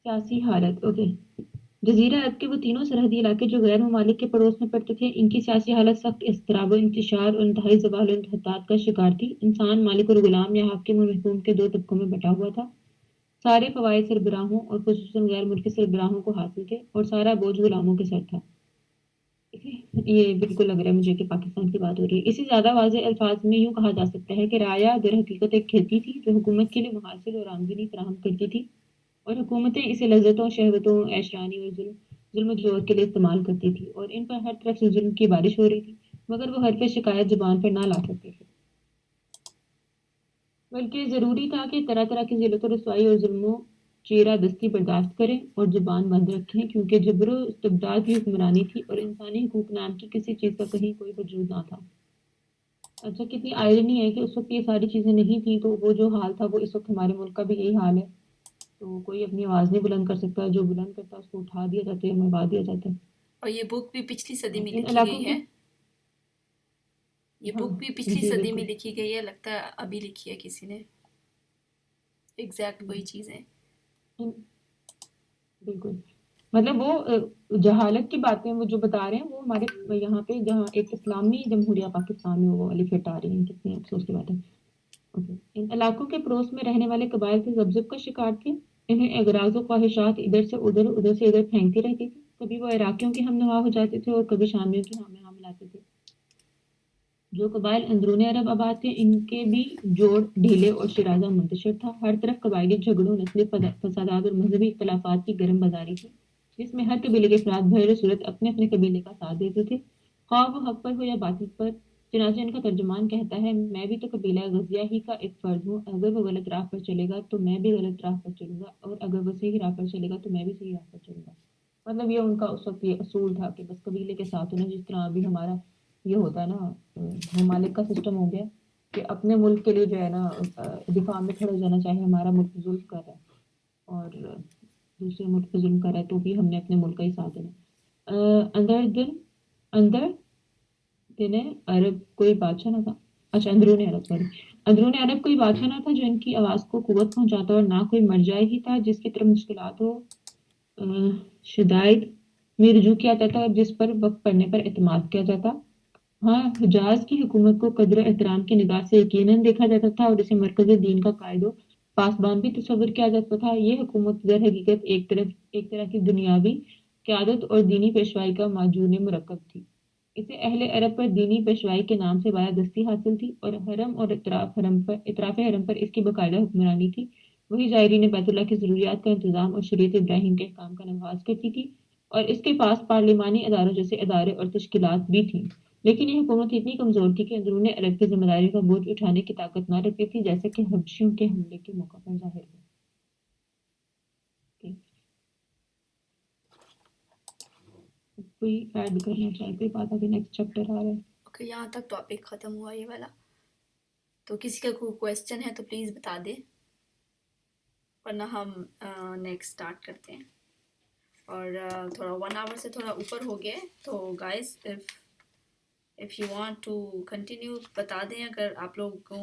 سیاسی حالت۔ اوکے، جزیرہ عرب کے وہ تینوں سرحدی علاقے جو غیر ممالک کے پڑوس میں پڑتے تھے، ان کی سیاسی حالت سخت اضطراب و انتشار اور انتہائی زوال و انحطاط کا شکار تھی۔ انسان مالک اور غلام یا حاکم اور محکوم کے دو طبقوں میں بٹا ہوا تھا۔ سارے فوائد سربراہوں اور خصوصاً غیر ملکی سربراہوں کو حاصل تھے اور سارا بوجھ غلاموں کے سر تھا۔ یہ بالکل لگ رہا ہے مجھے کہ پاکستان کی بات ہو رہی ہے۔ اسی زیادہ واضح الفاظ میں یوں کہا جا سکتا ہے کہ رایا در حقیقت ایک کھیتی تھی جو حکومت کے لیے محاصل اور آمدنی فراہم کرتی تھی، اور حکومتیں اسے لذتوں، شہوتوں، عیشرانی اور ظلم و جور کے لیے استعمال کرتی تھی، اور ان پر ہر طرف سے ظلم کی بارش ہو رہی تھی، مگر وہ حرف شکایت زبان پر نہ لا سکتے تھے، بلکہ ضروری تھا کہ طرح طرح کی ذلت و رسوائی اور ظلم و چیرہ دستی برداشت کریں اور زبان بند رکھیں، کیونکہ جبر و استبداد کی حکمرانی تھی اور انسانی حقوق نام کی کسی چیز کا کہیں کوئی وجود نہ تھا۔ اچھا، کتنی آئرنی ہے کہ اس وقت یہ ساری چیزیں نہیں تھیں، تو وہ جو حال تھا وہ اس وقت ہمارے ملک کا بھی یہی حال ہے۔ تو کوئی اپنی آواز نہیں بلند کر سکتا، جو بلند کرتا ہے اس کو اٹھا دیا جاتا ہے، مروا دیا جاتا ہے۔ اور یہ بک بھی پچھلی صدی میں ان لکھی علاقوں گئی کی ہے، یہ ہاں بک بھی پچھلی جی صدی میں بالکل لکھی گئی ہے، لگتا ہے ابھی لکھی ہے کسی نے، ایگزیکٹ وہی چیزیں۔ بالکل، مطلب وہ جہالت کی باتیں وہ جو بتا رہے ہیں وہ ہمارے یہاں پہ جہاں ایک اسلامی جمہوریہ پاکستان میں وہ والی فٹ آ رہی ہیں، کتنی افسوس کی بات ہے۔ اوکے، ان علاقوں کے پڑوس میں رہنے والے قبائل سے ذبذب کا شکار تھے۔ انہیں اغراض و خواہشات ادھر سے ادھر، ادھر سے ادھر پھینکتی رہتی تھی۔ کبھی وہ عراقیوں کی ہم نوا ہو جاتے تھے اور کبھی شامیوں کی ہم ملاتے تھے۔ جو قبائل اندرون عرب آباد تھے، ان کے بھی جوڑ ڈھیلے اور شرازہ منتشر تھا۔ ہر طرف قبائلی جھگڑوں، نسلی فسادات اور مذہبی اختلافات کی گرم بازاری تھی، جس میں ہر قبیلے کے افراد بہر صورت اپنے اپنے قبیلے کا ساتھ دیتے تھے، خواہ وہ حق پر ہو یا باطل پر۔ چنانچہ ان کا ترجمان کہتا ہے، میں بھی تو قبیلہ غزیہ ہی کا ایک فرد ہوں، اگر وہ غلط راہ پر چلے گا تو میں بھی غلط راہ پر چلوں گا، اور اگر وہ صحیح راہ پر چلے گا تو میں بھی صحیح راہ پر چلوں گا۔ مطلب یہ ان کا اس وقت یہ اصول تھا کہ بس قبیلے کے ساتھ ہونا، جس طرح ابھی ہمارا یہ ہوتا ہے نا، ممالک کا سسٹم ہو گیا کہ اپنے ملک کے لیے جو ہے نا دفاع میں کھڑے ہو جانا، چاہے ہمارا ملک ظلم کر رہا ہے اور دوسرے ملک پہ ظلم کر رہا ہے تو بھی ہم نے اپنے ملک کا ہی ساتھ دینا۔ اندر دن عرب کوئی بادشاہ نہ تھا، اچھا اندرون عرب، سوری، اندرون عرب کوئی بادشاہ نہ تھا جو ان کی آواز کو قوت پہنچاتا، اور نہ کوئی مرجعی ہی تھا جس کی طرف مشکلات و شدائد میں رجوع کیا جاتا اور جس پر وقت پڑنے پر اعتماد کیا جاتا۔ ہاں، حجاز کی حکومت کو قدر و احترام کی نگاہ سے یقیناً دیکھا جاتا تھا اور اسے مرکز دین کا قائد و پاسبان بھی تصور کیا جاتا تھا۔ یہ حکومت در حقیقت ایک طرح کی دنیاوی قیادت اور دینی پیشوائی کا معجون مرکب تھی۔ اسے اہل عرب پر دینی پیشوائی کے نام سے بالادستی حاصل تھی، اور حرم اور اطراف حرم پر اس کی باقاعدہ حکمرانی تھی۔ وہی زائرین بیت اللہ کی ضروریات کا انتظام اور شریعت ابراہیم کے احکام کا نفاذ کرتی تھی، اور اس کے پاس پارلیمانی اداروں جیسے ادارے اور تشکیلات بھی تھیں۔ لیکن یہ حکومت اتنی کمزور تھی کہ اندرون عرب کی ذمہ داری کا بوجھ اٹھانے کی طاقت نہ رکھتی تھی، جیسے کہ حبشیوں کے حملے کے موقع پر ظاہر ہوا۔ کوئی ایڈ کرنا چاہے کوئی بات؟ ابھی نیکسٹ چیپٹر آ رہا ہے۔ اوکے، یہاں تک ٹاپک ختم ہوا یہ والا، تو کسی کا کوئی کویسچن ہے تو پلیز بتا دیں، ورنہ ہم نیکسٹ اسٹارٹ کرتے ہیں۔ اور تھوڑا 1 آور سے تھوڑا اوپر ہو گیا، تو guys if you want to continue بتا دیں، اگر آپ لوگوں کو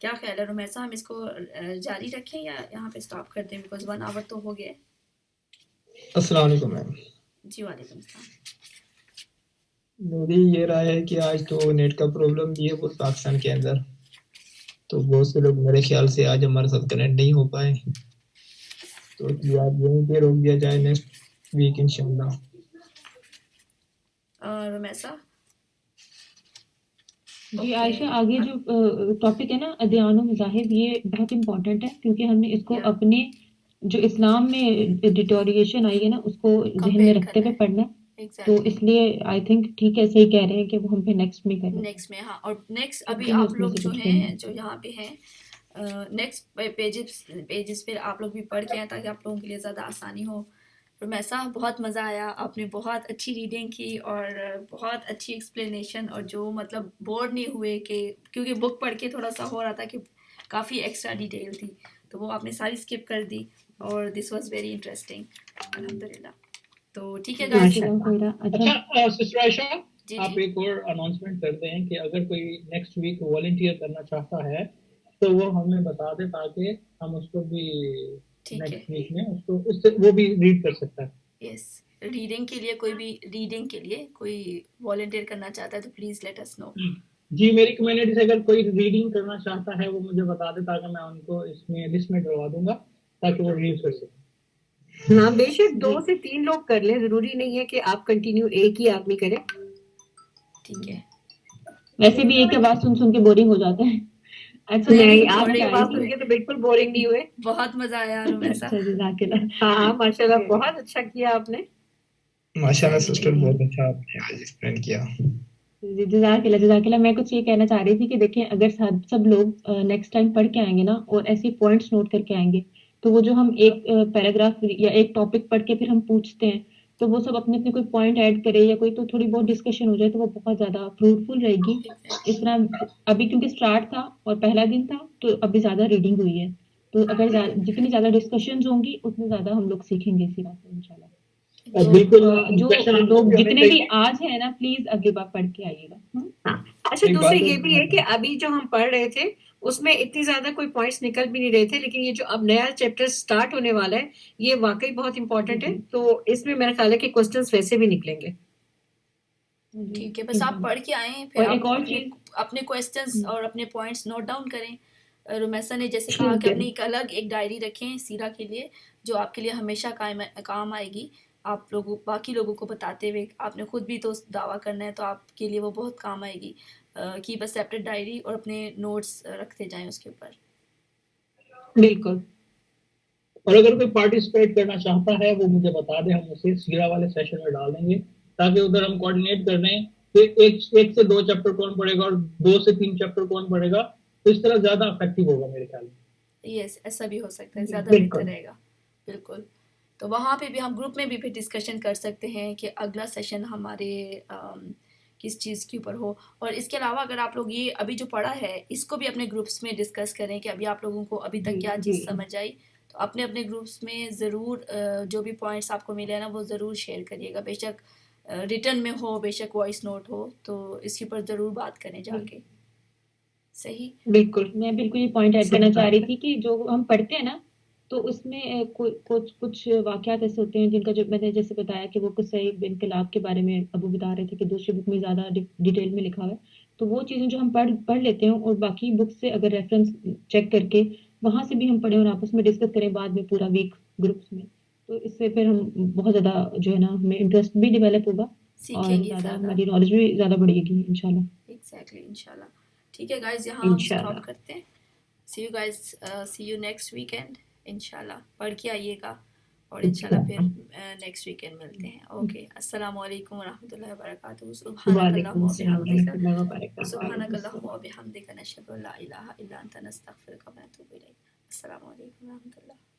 کیا خیال ہے رمیسا، ہم اس کو جاری رکھیں یا یہاں پہ اسٹاپ کر دیں، بیکاز 1 آور تو ہو گیا۔ السلام علیکم میم، جی وعلیکم السلام۔ میری یہ رائے ہے کہ آج تو نیٹ کا پرابلم بھی ہے پورے پاکستان کے اندر، تو بہت سے لوگ میرے خیال سے آج ہمارے ساتھ کنیکٹ نہیں ہو پائے، تو اس لیے آج یہیں پہ روک دیا جائے، نیکسٹ ویک انشاءاللہ۔ رمیسا جی عائشہ، آگے جو ٹاپک ہے نا ادیان و مذاہب، یہ بہت امپورٹنٹ ہے کیونکہ ہم نے اس کو اپنے جو اسلام میں ڈیٹوریشن آئی ہے نا اس کو ذہن میں کمپیئر رکھتے ہوئے کرنا ہے پڑھنا ہے. تو ایگزیکٹلی اس لیے آئی تھنک ٹھیک ہے صحیح کہہ رہے ہیں کہ وہ ہم پہ نیکسٹ میں کریں نیکسٹ میں. ہاں اور نیکسٹ ابھی کیونکہ ہمیں آپ اس میں لوگ سے جو کچھ ہیں لینا جو یہاں پہ ہیں نیکسٹ پیجز پہ آپ لوگ بھی پڑھ کے آئیں تاکہ آپ لوگوں کے لیے زیادہ آسانی ہو. رومیسا بہت مزہ آیا, آپ نے بہت اچھی ریڈنگ کی اور بہت اچھی ایکسپلینیشن, اور جو مطلب بور نہیں ہوئے کہ کیونکہ بک پڑھ کے تھوڑا سا ہو رہا تھا کہ کافی ایکسٹرا ڈیٹیل تھی تو وہ آپ نے ساری اسکپ کر دی, اور دس واز ویری انٹرسٹنگ الحمد للہ. تو ٹھیک ہے گائز. جزاک اللہ خیرہ. اچھا اچھا سسٹر عائشہ, جی آپ جی ایک اور اناؤنسمنٹ کرتے ہیں کہ اگر کوئی نیکسٹ ویک والنٹیئر کرنا چاہتا ہے تو وہ ہمیں بتا دے تاکہ ہم اس کو بھی ٹھیک ہے. نیکسٹ ویک میں اس سے وہ بھی ریڈ کر سکتا ہے. یس, ریڈنگ کے لیے کوئی بھی ریڈنگ کے لیے کوئی والنٹیئر کرنا چاہتا ہے تو پلیز لیٹ اس نو. جی میری کمیونٹی سے اگر کوئی ریڈنگ کرنا چاہتا ہے وہ مجھے بتا دے تاکہ میں ان کو اس میں لسٹ میں ڈلوا دوں گا تاکہ وہ ریڈ کر سکیں. ہاں بے شک 2 سے 3 لوگ کر لیں, ضروری نہیں ہے کہ آپ کنٹینیو ایک ہی آدمی کرے. ٹھیک ہے. ویسے بھی ایک کی آواز سن سن کے بورنگ ہو جاتا ہے. اچھا نہیں میں نہیں, نہیں, آپ پوچھنا کی بورنگ چاہ نہیں رہی آواز تھی. سن ہوئے, کے تو بالکل بورنگ نہیں ہوئے. بہت مزہ آیا رومیسا. اچھا جزاک اللہ. ہاں ماشاء اللہ بہت اچھا کیا آپ نے. ماشاء اللہ Exactly. سسٹر بہت اچھا آپ نے آج ایکسپلین کیا. جزاک اللہ جزاک اللہ. میں کچھ یہ کہنا چاہ رہی تھی کہ دیکھیں اگر سب لوگ نیکسٹ ٹائم پڑھ کے آئیں گے نا اور ایسے پوائنٹس نوٹ کر کے آئیں گے تو وہ جو ہم ایک پیراگراف یا ایک ٹاپک پڑھ کے پھر ہم پوچھتے ہیں تو وہ سب اپنے کوئی پوائنٹ ایڈ کرے یا کوئی تو تھوڑی بہت ڈسکشن ہو جائے تو وہ بہت زیادہ فروٹفل رہے گی. اس طرح ابھی کیونکہ اسٹارٹ تھا اور پہلا دن تھا تو ابھی زیادہ ریڈنگ ہوئی ہے تو اگر جتنی زیادہ ڈسکشنز ہوں گی اتنے زیادہ ہم لوگ سیکھیں گے اسی بات سے انشاءاللہ. بالکل جو discussion آپ لوگ کی ہونی جتنے بھی چاہیے. آج ہیں نا پلیز اگلی بار پڑھ کے آئیے گا. ہاں اچھا, ایک دوسرے بات یہ بھی ہے کہ ابھی جو ہم پڑھ رہے تھے اس میں اتنی زیادہ کوئی پوائنٹس نکل بھی نہیں رہے تھے, لیکن یہ جو اب نیا چیپٹر سٹارٹ ہونے والا ہے یہ واقعی بہت امپورٹنٹ ہے, تو اس میں میرا خیال ہے کہ کوسچنس ویسے بھی نکلیں گے. ٹھیک ہے, بس آپ پڑھ کے آئیں پھر اور آپ ایک اور اپنے چیز اپنے کویسچنس اور اپنے پوائنٹس نوٹ ڈاؤن کریں. رومیسا نے جیسے کہا ٹھیک کہ ہے. اپنی ایک الگ ایک ڈائری رکھیں سیرا کے لیے جو آپ کے لیے ہمیشہ کام آئے گی. آپ لوگوں باقی لوگوں کو بتاتے ہوئے آپ نے خود بھی تو دعویٰ کرنا ہے تو آپ کے لیے وہ بہت کام آئے گی. کی بس سیپریٹ ڈائری اور اپنے نوٹس رکھتے جائیں اس کے اوپر. بالکل. اور اگر کوئی پارٹیسپیٹ کرنا چاہتا ہے وہ مجھے بتا دیں, ہم اسے سیرا والے سیشن میں ڈال دیں گے تاکہ ادھر ہم کوآرڈینیٹ کر لیں کہ ایک سے 2 چیپٹر کون پڑھے گا اور 2 سے 3 چیپٹر کون پڑھے گا, تو اس طرح زیادہ افیکٹو ہوگا میرے خیال میں. یس, ایسا بھی ہو سکتا ہے, زیادہ بالکل. بہتر رہے گا. بالکل. تو وہاں پہ بھی ہم گروپ میں بھی پھر ڈسکشن کر سکتے ہیں کہ اگلا سیشن ہمارے کس چیز کے اوپر ہو. اور اس کے علاوہ اگر آپ لوگ یہ ابھی جو پڑھا ہے اس کو بھی اپنے گروپس میں ڈسکس کریں کہ ابھی آپ لوگوں کو ابھی تک کیا چیز سمجھ آئی, تو اپنے اپنے گروپس میں ضرور جو بھی پوائنٹس آپ کو ملے نا وہ ضرور شیئر کریے گا, بے شک ریٹن میں ہو بے شک وائس نوٹ ہو, تو اس کے اوپر ضرور بات کریں جا کے. صحیح. بالکل. میں بالکل یہ پوائنٹ ایڈ کرنا چاہ رہی تھی کہ جو ہم پڑھتے ہیں نا تو اس میں کچھ واقعات ایسے ہوتے ہیں جن کا جو میں نے جیسے بتایا کہ وہ قصہ انقلاب کے بارے میں ابو بتا رہے تھے کہ دوسری بک میں زیادہ ڈیٹیل میں لکھا ہوا ہے, تو وہ چیزیں جو ہم پڑھ لیتے ہیں اور باقی بک سے اگر ریفرنس چیک کر کے وہاں سے بھی ہم پڑھیں اور آپس میں ڈسکس کریں بعد میں پورا ویک گروپس میں, تو اس سے پھر ہم بہت زیادہ جو ہے نا ہمیں انٹرسٹ بھی ڈیولپ ہوگا اور سیکھیں گے زیادہ زیادہ. ہماری نالج بھی زیادہ بڑھے گی انشاءاللہ. ایگزیکٹلی, انشاءاللہ. ٹھیک ہے گائز, یہاں ہم انشاءاللہ. اسٹاپ کرتے ہیں. See you guys, see you next weekend انشاءاللہ. پڑھ کے آئیے گا اور انشاءاللہ پھر نیکسٹ ویکینڈ ملتے ہیں. اوکے, السلام علیکم ورحمۃ اللہ وبرکاتہ. سبحانک وعلیکم اللہم السلام وبحمدک, ورحمۃ اللہ وبرکاتہ. سبحانک اللہم وبحمدک, نشہد ان لا الہ الا انت نستغفرک ونتوب الیک. السلام علیکم ورحمۃ اللہ.